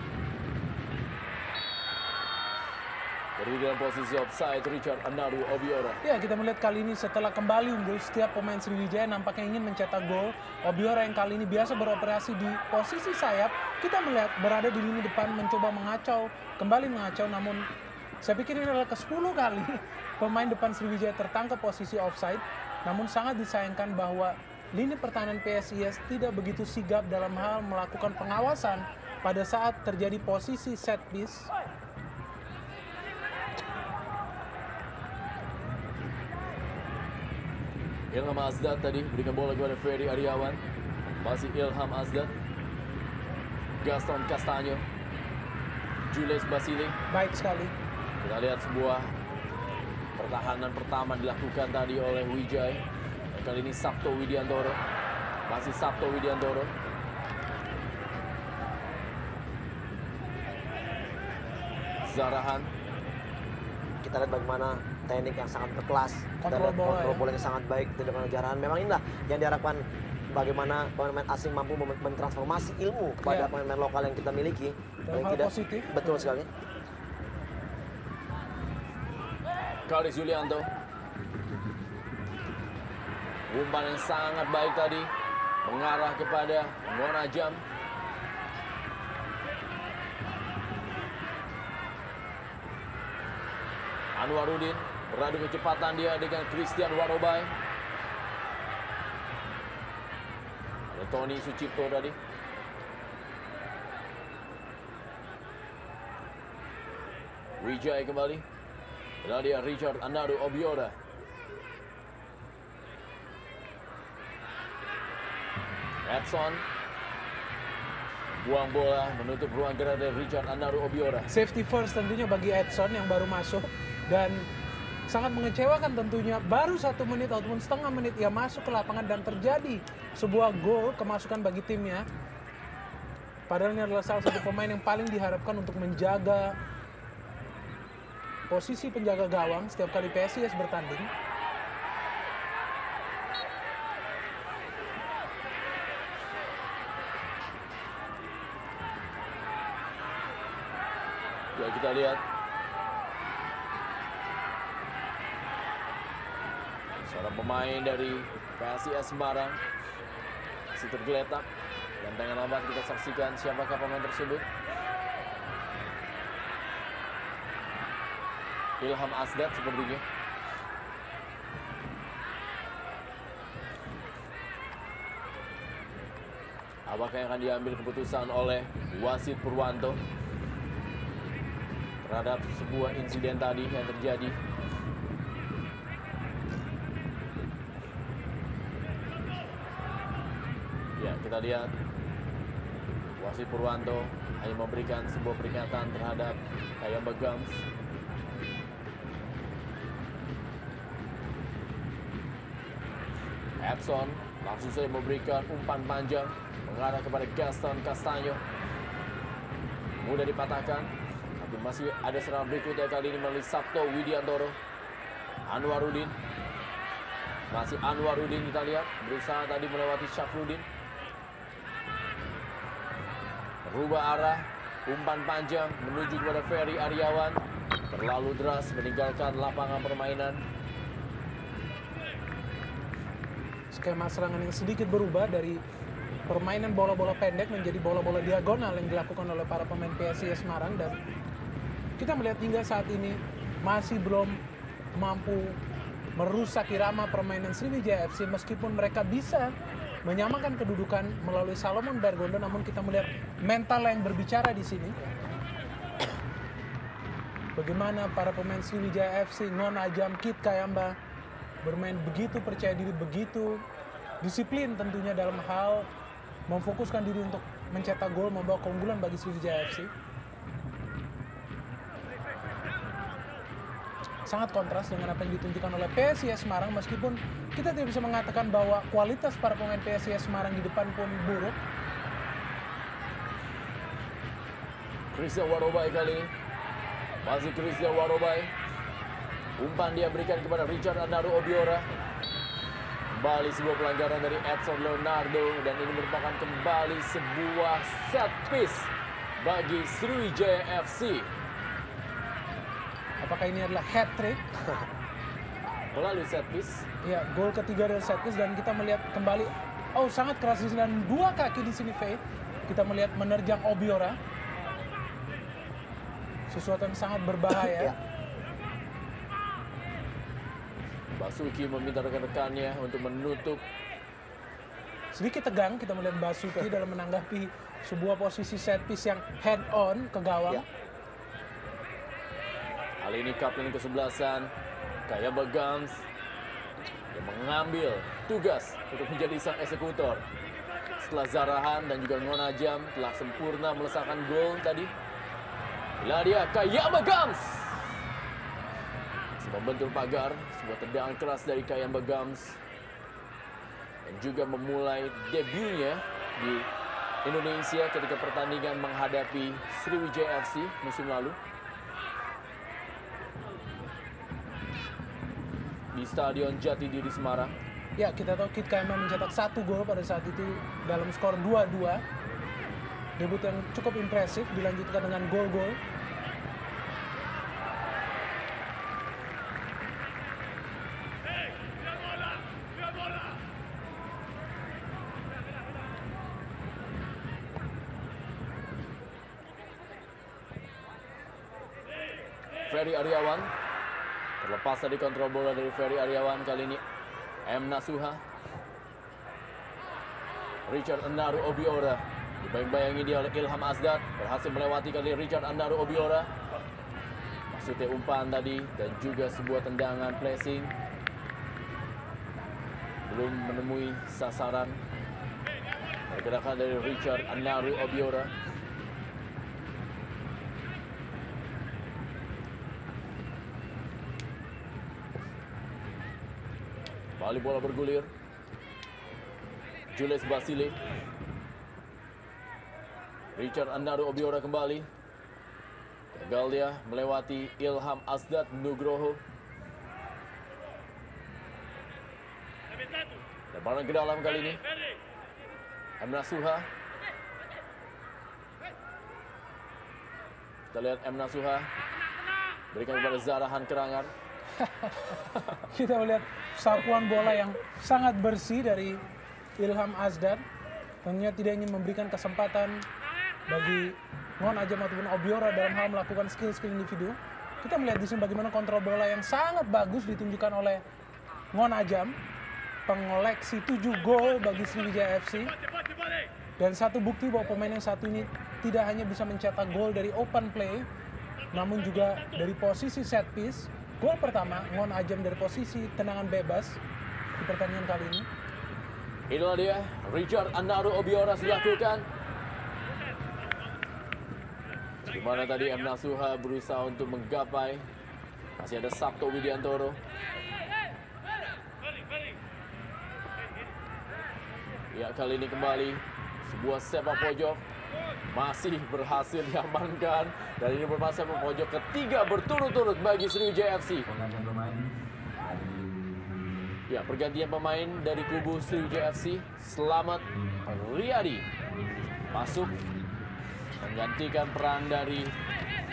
A: Berdiri dalam posisi offside Richard Anaru Obiora.
B: Ya, kita melihat kali ini setelah kembali unggul, setiap pemain Sriwijaya nampaknya ingin mencetak gol. Obiora yang kali ini biasa beroperasi di posisi sayap, kita melihat berada di lini depan mencoba mengacau, kembali mengacau, namun saya pikir ini adalah ke-10 kali pemain depan Sriwijaya tertangkap posisi offside. Namun sangat disayangkan bahwa lini pertahanan PSIS tidak begitu sigap dalam hal melakukan pengawasan pada saat terjadi posisi set piece.
A: Ilham Asdat tadi berikan bola kepada Ferry Aryawan. Masih Ilham Asdat. Gaston Castanyo. Jules Basile.
B: Baik sekali.
A: Kita lihat sebuah pertahanan pertama dilakukan tadi oleh Wijay. Dan kali ini Sabto Widiantoro. Masih Sabto Widiantoro. Zarahan.
C: Kita lihat bagaimana teknik yang sangat berkelas,
B: Kontrol bola
C: yang sangat baik, tindakan jarahan. Memang inilah yang diharapkan, bagaimana pemain asing mampu mentransformasi ilmu kepada pemain lokal yang kita miliki.
B: Dalam hal positif.
C: Betul sekali.
A: Karis Yulianto. Umpan yang sangat baik tadi mengarah kepada Ngona Jam. Anwarudin beradu kecepatan dia dengan Christian Warobai. Ada Tony Sucipto tadi. Wijay kembali. Lalu dia Richard Anaru Obiora. Edson buang bola menutup ruang gerak dari Richard Anaru Obiora.
B: Safety first tentunya bagi Edson yang baru masuk, dan sangat mengecewakan tentunya, baru 1 menit ataupun setengah menit ia masuk ke lapangan dan terjadi sebuah gol kemasukan bagi timnya. Padahal ini adalah salah satu pemain yang paling diharapkan untuk menjaga posisi penjaga gawang setiap kali PSIS bertanding.
A: Ya, kita lihat seorang pemain dari PSIS Semarang masih tergeletak, dan dengan lambat kita saksikan siapakah pemain tersebut. Ilham Asdat sepertinya. Apakah yang akan diambil keputusan oleh wasit Purwanto terhadap sebuah insiden tadi yang terjadi? Ya, kita lihat wasit Purwanto hanya memberikan sebuah peringatan terhadap Kaya Bagams. Epson langsung saja memberikan umpan panjang mengarah kepada Gaston Castanyo. Mudah dipatahkan, tapi masih ada serangan berikutnya kali ini melalui Sabto Widiantoro. Anwarudin. Masih Anwarudin, kita lihat berusaha tadi melewati Syafruddin. Rubah arah, umpan panjang menuju kepada Ferry Aryawan. Terlalu deras meninggalkan lapangan permainan.
B: Skema serangan yang sedikit berubah dari permainan bola-bola pendek menjadi bola-bola diagonal yang dilakukan oleh para pemain PSIS Semarang, dan kita melihat hingga saat ini masih belum mampu merusak irama permainan Sriwijaya FC meskipun mereka bisa menyamakan kedudukan melalui Salomon Bergondo, namun kita melihat mental yang berbicara di sini. Bagaimana para pemain Sriwijaya FC, Ngon Ajam, Kit Kayamba bermain begitu percaya diri, begitu disiplin tentunya dalam hal memfokuskan diri untuk mencetak gol, membawa keunggulan bagi Sriwijaya FC. Sangat kontras dengan apa yang ditunjukkan oleh PSIS Semarang, meskipun kita tidak bisa mengatakan bahwa kualitas para pemain PSIS Semarang di depan pun buruk.
A: Christian Warobai kali ini. Masih Christian Warobai. Umpan dia berikan kepada Richard Andaru Obiora. Kembali sebuah pelanggaran dari Edson Leonardo, dan ini merupakan kembali sebuah set piece bagi Sriwijaya FC.
B: Apakah ini adalah hat-trick?
A: Melalui set piece.
B: Ya, gol ketiga dari set piece, dan kita melihat kembali, oh sangat keras di sini, dan dua kaki di sini Faith. Kita melihat menerjang Obiora. Sesuatu yang sangat berbahaya.
A: Basuki meminta rekan-rekannya untuk menutup.
B: Sedikit tegang kita melihat Basuki dalam menanggapi sebuah posisi set piece yang head on ke gawang.
A: Kali ini kapten ke-11 Kayamba Gams yang mengambil tugas untuk menjadi sang eksekutor. Setelah Zarahan dan juga Ngon Ajam telah sempurna melesakkan gol tadi, inilah dia Kayamba Gams. Membentur pagar, sebuah tendangan keras dari Kayamba Gams, dan juga memulai debutnya di Indonesia ketika pertandingan menghadapi Sriwijaya FC musim lalu di Stadion Jatidiri Semarang.
B: Ya, kita tahu Kit Kayamba mencetak 1 gol pada saat itu dalam skor 2-2. Debut yang cukup impresif dilanjutkan dengan gol-gol.
A: Ferry Aryawan terlepas dari kontrol bola dari Ferry Aryawan, kali ini M. Nasuha. Richard Andaru Obiora dibayang-bayangi dia oleh Ilham Asdad, berhasil melewati kali Richard Andaru Obiora. Maksudnya umpan tadi dan juga sebuah tendangan placing belum menemui sasaran. Pergerakan dari Richard Andaru Obiora. Kembali bola bergulir. Julius Basile. Richard Andaru Obiora kembali. Gagal dia melewati Ilham Asdad Nugroho. Lebaran ke dalam kali ini. M. Nasuha. Kita lihat M. Nasuha berikan kepada Zarahan Kerangan.
B: Kita melihat sapuan bola yang sangat bersih dari Ilham Asdad. Tentunya tidak ingin memberikan kesempatan bagi Ngon Ajam ataupun Obiora dalam hal melakukan skill-skill individu. Kita melihat di sini bagaimana kontrol bola yang sangat bagus ditunjukkan oleh Ngon Ajam. Pengoleksi 7 gol bagi Sriwijaya FC. Dan satu bukti bahwa pemain yang satu ini tidak hanya bisa mencetak gol dari open play, namun juga dari posisi set piece. Gol pertama, Ngon Ajam dari posisi tendangan bebas di pertandingan kali ini.
A: Inilah dia, Richard Andaru Obiora sudah lakukan. Di mana tadi M. Nasuha berusaha untuk menggapai. Masih ada Sabto Widiantoro. Ya, kali ini kembali sebuah sepak pojok masih berhasil diamankan, dan ini merupakan sepak pojok ketiga berturut-turut bagi Sriwijaya FC. Ya, pergantian pemain dari kubu Sriwijaya FC. Selamat Riyadi masuk menggantikan peran dari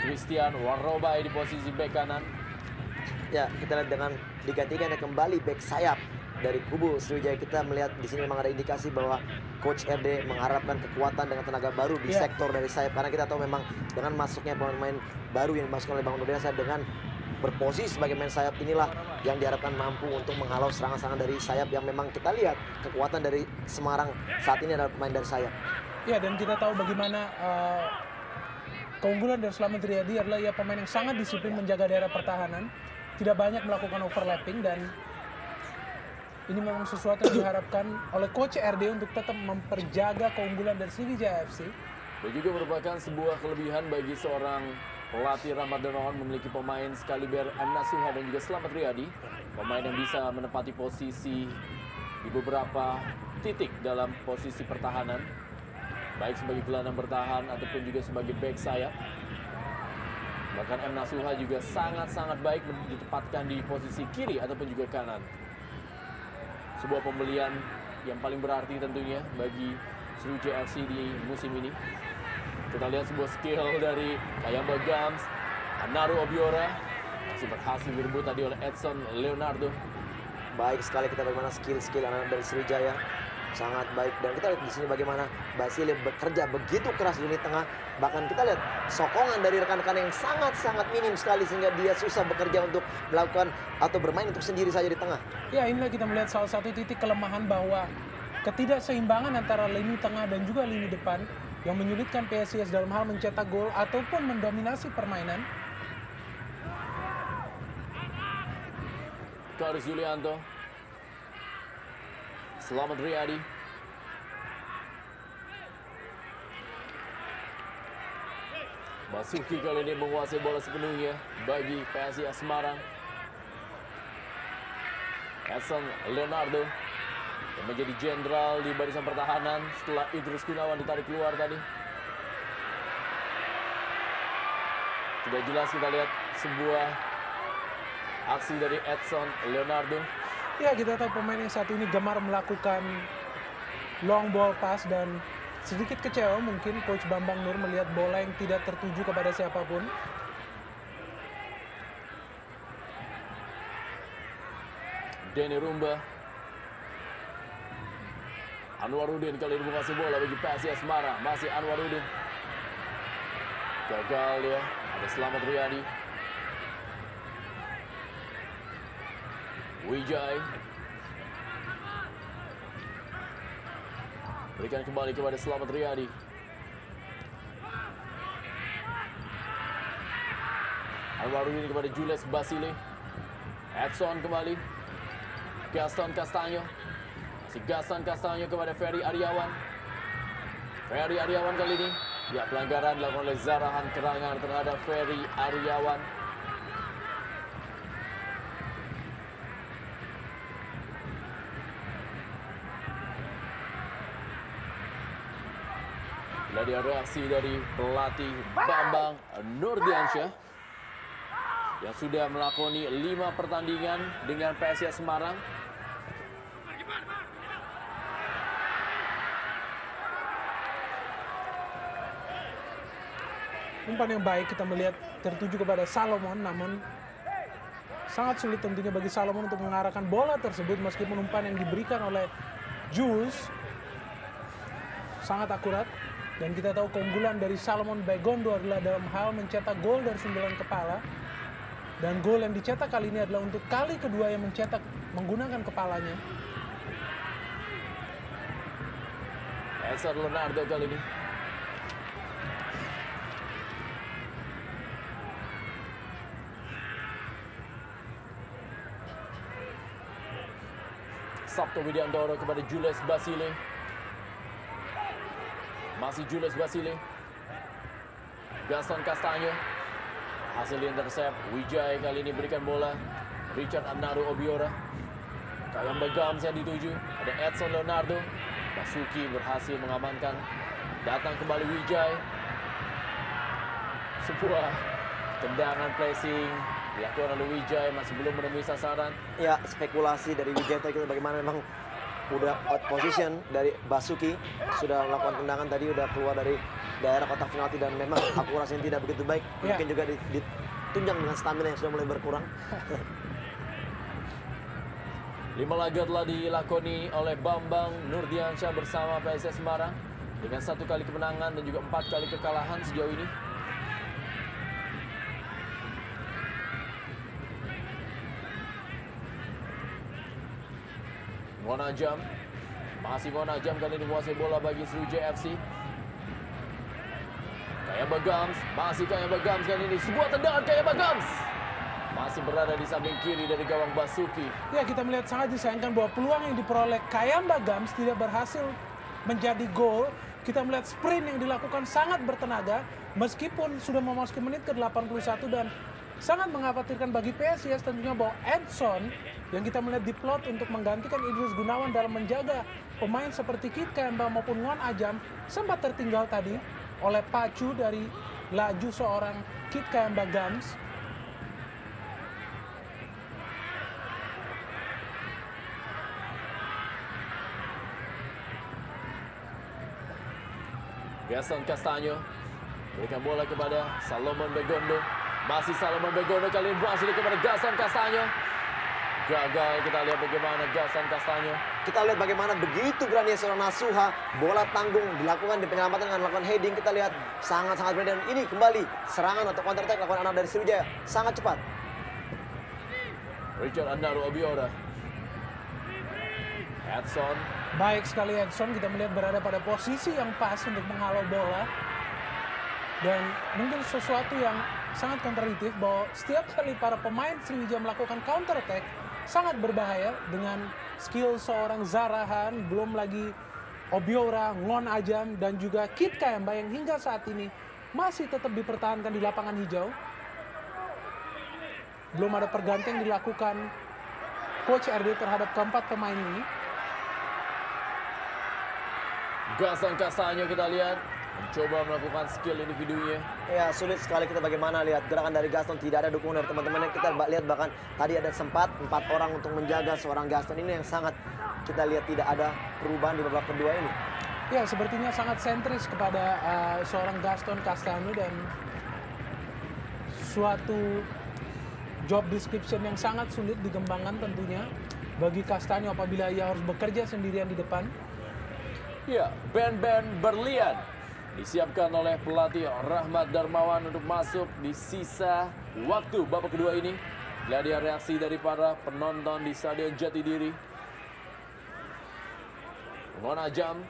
A: Christian Warrobai di posisi bek kanan.
C: Ya, kita lihat dengan digantikannya kembali bek sayap dari kubu Sriwijaya. Kita melihat di sini memang ada indikasi bahwa Coach RD mengharapkan kekuatan dengan tenaga baru di sektor dari sayap, karena kita tahu memang dengan masuknya pemain-pemain baru yang dimasukkan oleh Bang Nurdiansyah dengan berposisi sebagai main sayap inilah yang diharapkan mampu untuk menghalau serangan-serangan dari sayap yang memang kita lihat kekuatan dari Semarang saat ini adalah pemain dari sayap.
B: Ya, dan kita tahu bagaimana keunggulan dari Slamet Riyadi adalah ia pemain yang sangat disiplin menjaga daerah pertahanan, tidak banyak melakukan overlapping, dan ini memang sesuatu yang diharapkan oleh Coach RD untuk tetap memperjaga keunggulan dari Sriwijaya FC.
A: Dan juga merupakan sebuah kelebihan bagi seorang pelatih Rahmat Darmawan memiliki pemain sekaliber M. Nasuha dan juga Slamet Riyadi, pemain yang bisa menempati posisi di beberapa titik dalam posisi pertahanan, baik sebagai gelandang bertahan ataupun juga sebagai back sayap. Bahkan M. Nasuha juga sangat-sangat baik ditempatkan di posisi kiri ataupun juga kanan. Sebuah pembelian yang paling berarti tentunya bagi Sriwijaya FC di musim ini. Kita lihat sebuah skill dari Kayamba Gams, Anaru Obiora masih berhasil direbut tadi oleh Edson Leonardo.
C: Baik sekali kita bagaimana skill-skill anak dari Sriwijaya, sangat baik. Dan kita lihat di sini bagaimana Basile bekerja begitu keras di lini tengah. Bahkan kita lihat sokongan dari rekan-rekan yang sangat-sangat minim sekali sehingga dia susah bekerja untuk melakukan atau bermain untuk sendiri saja di tengah.
B: Ya, inilah kita melihat salah satu titik kelemahan bahwa ketidakseimbangan antara lini tengah dan juga lini depan yang menyulitkan PSIS dalam hal mencetak gol ataupun mendominasi permainan.
A: Karis Yulianto, Slamet Riyadi, Basuki kali ini menguasai bola sepenuhnya bagi PSIS Semarang. Edson Leonardo yang menjadi jenderal di barisan pertahanan setelah Idrus Gunawan ditarik keluar tadi. Tidak jelas, kita lihat sebuah aksi dari Edson Leonardo.
B: Ya, kita tahu pemain yang satu ini gemar melakukan long ball pass dan sedikit kecewa mungkin Coach Bambang Nur melihat bola yang tidak tertuju kepada siapapun.
A: Denny Rumba, Anwarudin kali ini menguasai bola bagi PSIS Semarang. Masih Anwarudin, gagal ya. Ada Slamet Riyadi, Wijay, berikan kembali kepada Slamet Riyadi. Anwarudin kepada Jules Basile. Edson kembali. Gaston Castanyo. Masih Gaston Castanyo kepada Ferry Aryawan. Ferry Aryawan kali ini. Ya, pelanggaran dilakukan oleh Zarahan Kerangan terhadap Ferry Aryawan. Dari reaksi dari pelatih Bambang Nurdiansyah yang sudah melakoni 5 pertandingan dengan PSIS Semarang.
B: Umpan yang baik kita melihat tertuju kepada Salomon, namun sangat sulit tentunya bagi Salomon untuk mengarahkan bola tersebut meskipun umpan yang diberikan oleh Jules sangat akurat. Dan kita tahu keunggulan dari Salomon Begondo adalah dalam hal mencetak gol dari sundulan kepala. Dan gol yang dicetak kali ini adalah untuk kali kedua yang mencetak menggunakan kepalanya.
A: Edson Leonardo kali ini. Sabto Widiantoro kepada Jules Basile. Masih Jules Basile. Gaston Castanyo. Hasil intercept. Wijay kali ini berikan bola. Richard Anaru Obiora. Kayamba Gams yang dituju. Ada Edson Leonardo. Basuki berhasil mengamankan. Datang kembali Wijay. Sebuah tendangan pressing dilakukan oleh Wijay, masih belum menemui sasaran.
C: Ya, spekulasi dari Wijay tadi bagaimana memang udah out position dari Basuki, sudah melakukan tendangan tadi, udah keluar dari daerah kotak penalti dan memang akurasinya tidak begitu baik.
B: Ya.
C: Mungkin juga ditunjang dengan stamina yang sudah mulai berkurang.
A: 5 laga telah dilakoni oleh Bambang Nurdiansyah bersama PSIS Semarang dengan 1 kali kemenangan dan juga 4 kali kekalahan sejauh ini. Ngonajam, masih Ngonajam kali ini menguasai bola bagi Sriwijaya FC. Kayamba Gams, masih Kayamba Gams kali ini sebuah tendangan Kayamba Gams. Masih berada di samping kiri dari gawang Basuki.
B: Ya, kita melihat sangat disayangkan bahwa peluang yang diperoleh Kayamba Gams tidak berhasil menjadi gol. Kita melihat sprint yang dilakukan sangat bertenaga meskipun sudah memasuki menit ke-81 dan sangat mengkhawatirkan bagi PSIS tentunya bahwa Edson yang kita melihat diplot untuk menggantikan Idris Gunawan dalam menjaga pemain seperti Kit Kayamba maupun Ngon Ajam sempat tertinggal tadi oleh pacu dari laju seorang Kit Kayamba Gams.
A: Gaston Castanyo berikan bola kepada Salomon Begondo. Masih Salomon Begondo kali ini berhasil kepada Gaston Castanyo. Gagal, kita lihat bagaimana Gaston Castanyo.
C: Kita lihat bagaimana begitu berani seorang Nasuha, bola tanggung dilakukan di penyelamatan dengan melakukan heading. Kita lihat sangat-sangat berani dan ini kembali serangan atau counter attack dilakukan anak dari Sriwijaya sangat cepat.
A: Richard Andaru Obiora. Edson.
B: Baik sekali Edson, kita melihat berada pada posisi yang pas untuk menghalau bola. Dan mungkin sesuatu yang sangat kontradiktif bahwa setiap kali para pemain Sriwijaya melakukan counter attack sangat berbahaya dengan skill seorang Zarahan, belum lagi Obiora, Ngon Ajam, dan juga Kit Kayamba yang hingga saat ini masih tetap dipertahankan di lapangan hijau. Belum ada pergantian yang dilakukan Coach RD terhadap keempat pemain ini.
A: Gaston Castanyo kita lihat mencoba melakukan skill individunya.
C: Ya, sulit sekali kita bagaimana lihat gerakan dari Gaston, tidak ada dukungan dari teman-temannya. Kita lihat bahkan tadi ada sempat 4 orang untuk menjaga seorang Gaston ini yang sangat kita lihat tidak ada perubahan di babak kedua ini.
B: Ya, sepertinya sangat sentris kepada seorang Gaston Castanyo dan suatu job description yang sangat sulit dikembangkan tentunya bagi Castanyo apabila ia harus bekerja sendirian di depan.
A: Ya, Ben Berlian disiapkan oleh pelatih Rahmat Darmawan untuk masuk di sisa waktu babak kedua ini. Lihat dia reaksi dari para penonton di Stadion Jatidiri. Ngon Ajam.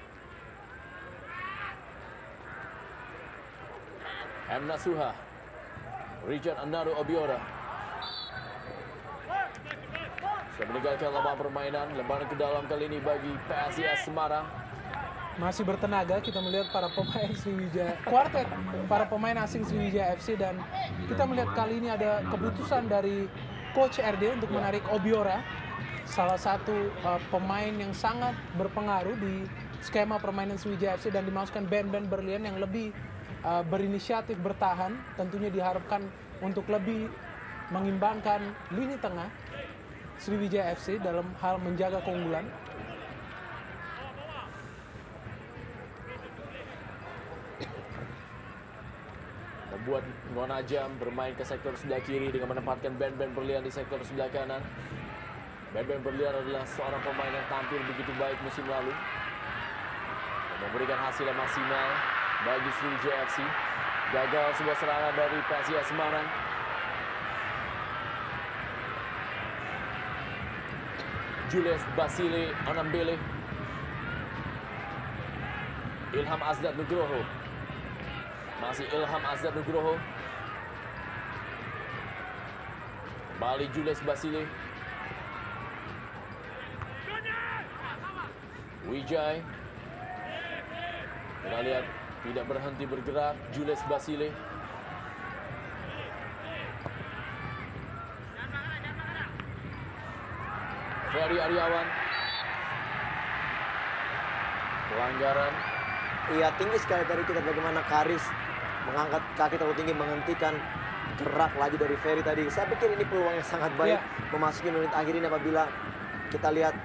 A: M. Nasuha. Richard Andaru Obiora. Sudah meninggalkan lapangan permainan. Lemparan ke dalam kali ini bagi PSIS Semarang.
B: Masih bertenaga, kita melihat para pemain Sriwijaya, kuartet para pemain asing Sriwijaya FC, dan kita melihat kali ini ada keputusan dari Coach RD untuk menarik Obiora, salah satu pemain yang sangat berpengaruh di skema permainan Sriwijaya FC, dan dimasukkan Ben Berlian yang lebih berinisiatif bertahan, tentunya diharapkan untuk lebih mengimbangkan lini tengah Sriwijaya FC dalam hal menjaga keunggulan.
A: Membuat Ngon Ajam bermain ke sektor sebelah kiri dengan menempatkan Ben Berlian di sektor sebelah kanan. Ben Berlian adalah seorang pemain yang tampil begitu baik musim lalu dan memberikan hasil yang maksimal bagi Sriwijaya FC. Gagal sebuah serangan dari PSIS Semarang. Julius Basile Anambele. Ilham Azdat Nugroho. Masih Ilham Azhar Nugroho. Kembali Julius Basile. Wijay. Kita lihat tidak berhenti bergerak Julius Basile. Ferry Aryawan. Pelanggaran.
C: Iya, tinggi sekali tadi kita bagaimana Karis mengangkat kaki terlalu tinggi menghentikan gerak laju dari Ferry tadi. Saya pikir ini peluang yang sangat baik memasuki menit akhir ini apabila kita lihat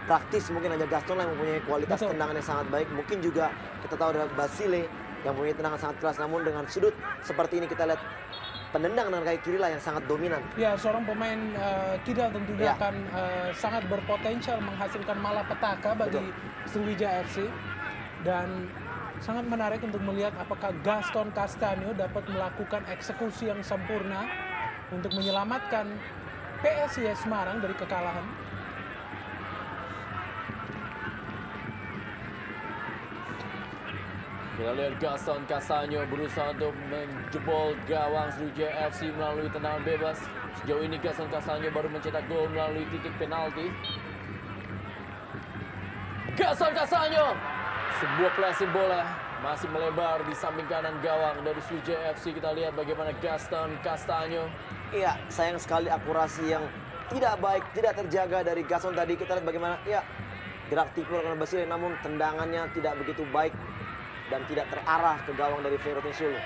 C: praktis mungkin hanya Gaston yang mempunyai kualitas tendangan yang sangat baik. Mungkin juga kita tahu ada Basile yang punya tendangan sangat keras. Namun dengan sudut seperti ini kita lihat penendang dengan kaki kiri lah yang sangat dominan.
B: Ya, seorang pemain kidal tentunya
C: Ya.
B: akan sangat berpotensial menghasilkan malapetaka bagi Sriwijaya FC. Dan sangat menarik untuk melihat apakah Gaston Castanyo dapat melakukan eksekusi yang sempurna untuk menyelamatkan PSIS Semarang dari kekalahan.
A: Kita lihat Gaston Castanyo berusaha untuk menjebol gawang Sriwijaya FC melalui tendangan bebas. Sejauh ini Gaston Castanyo baru mencetak gol melalui titik penalti. Gaston Castanyo, sebuah passing bola masih melebar di samping kanan gawang dari Sriwijaya FC. Kita lihat bagaimana Gaston Castanyo.
C: Iya, sayang sekali akurasi yang tidak baik, tidak terjaga dari Gaston tadi. Kita lihat bagaimana ya gerak tipu oleh Basile, namun tendangannya tidak begitu baik dan tidak terarah ke gawang dari Ferrotin Sulu.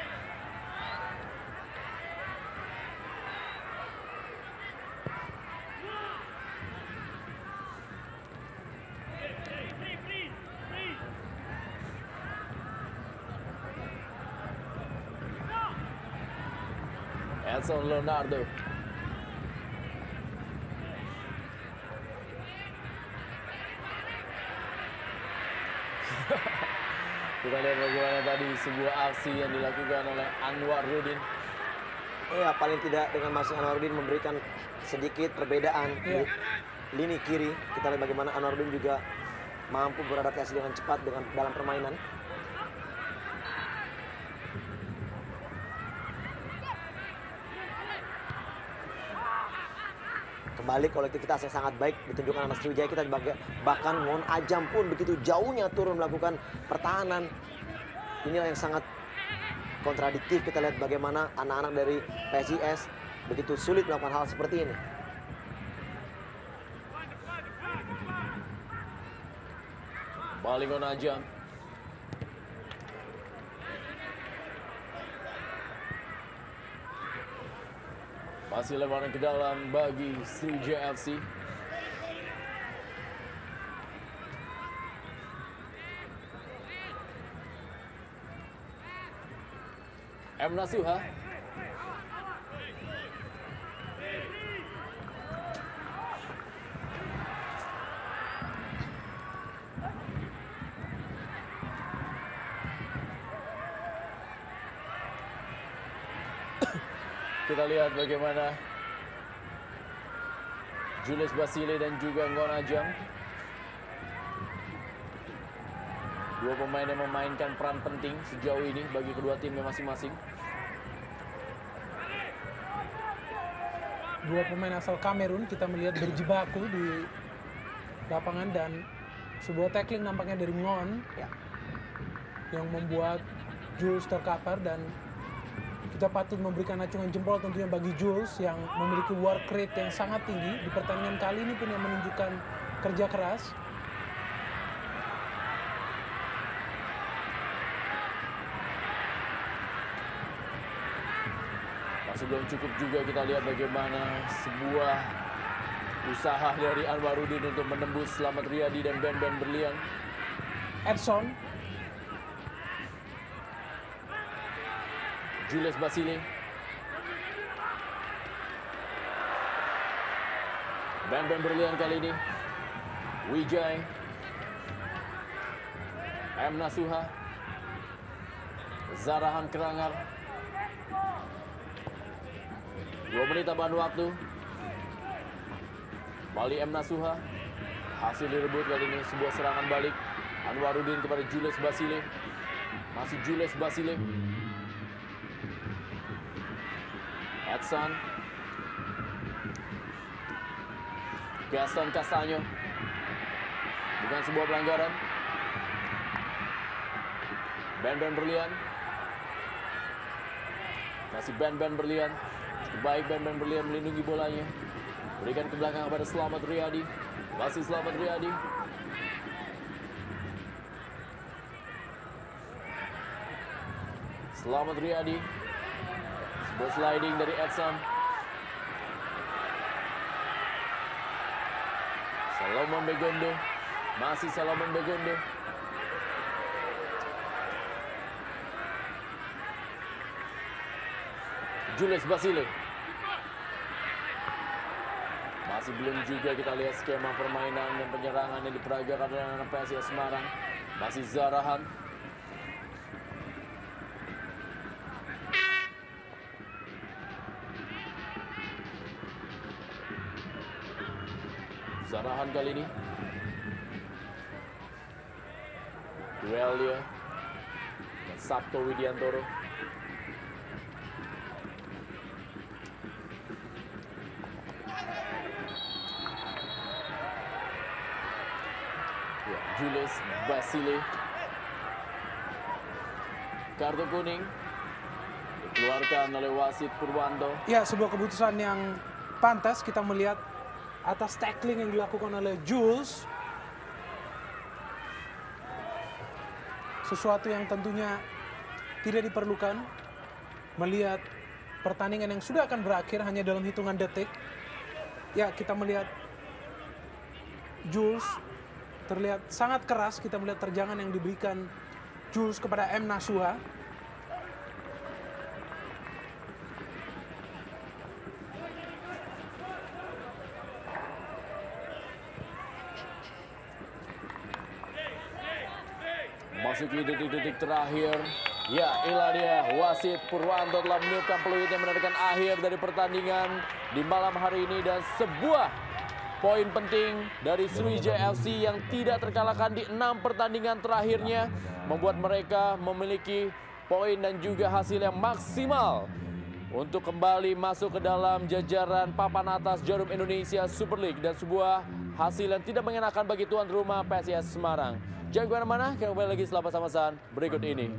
A: Edson Leonardo. Kita lihat bagaimana tadi sebuah aksi yang dilakukan oleh Anwarudin.
C: Iya, paling tidak dengan masing Anwarudin memberikan sedikit perbedaan di lini kiri. Kita lihat bagaimana Anwarudin juga mampu beradaptasi dengan cepat dengan dalam permainan. Kembali kolektivitas yang sangat baik ditunjukkan anak Sriwijaya. Kita bahkan Ngon Ajam pun begitu jauhnya turun melakukan pertahanan. Inilah yang sangat kontradiktif. Kita lihat bagaimana anak-anak dari PSIS begitu sulit melakukan hal seperti ini.
A: Balik Ngon Ajam. Masih lebaran ke dalam bagi Sriwijaya FC. M. Nasuha. Kita lihat bagaimana Julius Basile dan juga Ngon Ajam, dua pemain yang memainkan peran penting sejauh ini bagi kedua timnya masing-masing.
B: Dua pemain asal Kamerun kita melihat berjibaku di lapangan dan sebuah tackling nampaknya dari Ngon yang membuat Jules terkapar, dan kita patut memberikan acungan jempol tentunya bagi Jules yang memiliki work rate yang sangat tinggi di pertandingan kali ini pun yang menunjukkan kerja keras.
A: Masih belum cukup juga, kita lihat bagaimana sebuah usaha dari Anwarudin untuk menembus Slamet Riyadi dan Ben Berlian.
B: Edson,
A: Julius Basile, Ben Berlian kali ini, Wijay, M. Nasuha, Zarahan Kerangar. 2 menit tambahan waktu. Bali M. Nasuha, hasil direbut kali ini, sebuah serangan balik Anwarudin kepada Julius Basile. Masih Julius Basile. Edson, Gaston Castanyo, bukan sebuah pelanggaran. Ben Berlian, masih Ben Berlian, cukup baik Ben Berlian melindungi bolanya, berikan ke belakang kepada Slamet Riyadi, masih Slamet Riyadi. Slamet Riyadi, sebuah sliding dari Edson. Salomon Begondo, masih Salomon Begondo. Julius Basile. Masih belum juga kita lihat skema permainan dan penyerangan yang diperagakan oleh anak PSIS Semarang. Masih Zarahan. Zarahan kali ini. Duelia dan Sabto Widiantoro. Ya, Julius Basile. Kartu kuning dikeluarkan oleh wasit Purwanto.
B: Ya, sebuah keputusan yang pantas kita melihat atas tackling yang dilakukan oleh Jules. Sesuatu yang tentunya tidak diperlukan melihat pertandingan yang sudah akan berakhir hanya dalam hitungan detik. Ya, kita melihat Jules terlihat sangat keras. Kita melihat terjangan yang diberikan Jules kepada M. Nasuha.
A: Masuki detik-detik terakhir. Ya, inilah dia wasit Purwanto telah meniupkan peluit yang menandakan akhir dari pertandingan di malam hari ini, dan sebuah poin penting dari Sriwijaya FC yang tidak terkalahkan di 6 pertandingan terakhirnya, membuat mereka memiliki poin dan juga hasil yang maksimal untuk kembali masuk ke dalam jajaran papan atas Jarum Indonesia Super League, dan sebuah hasil yang tidak mengenakan bagi tuan rumah PSIS Semarang. Jangan kemana-mana, kita kembali lagi setelah pasan berikut ini.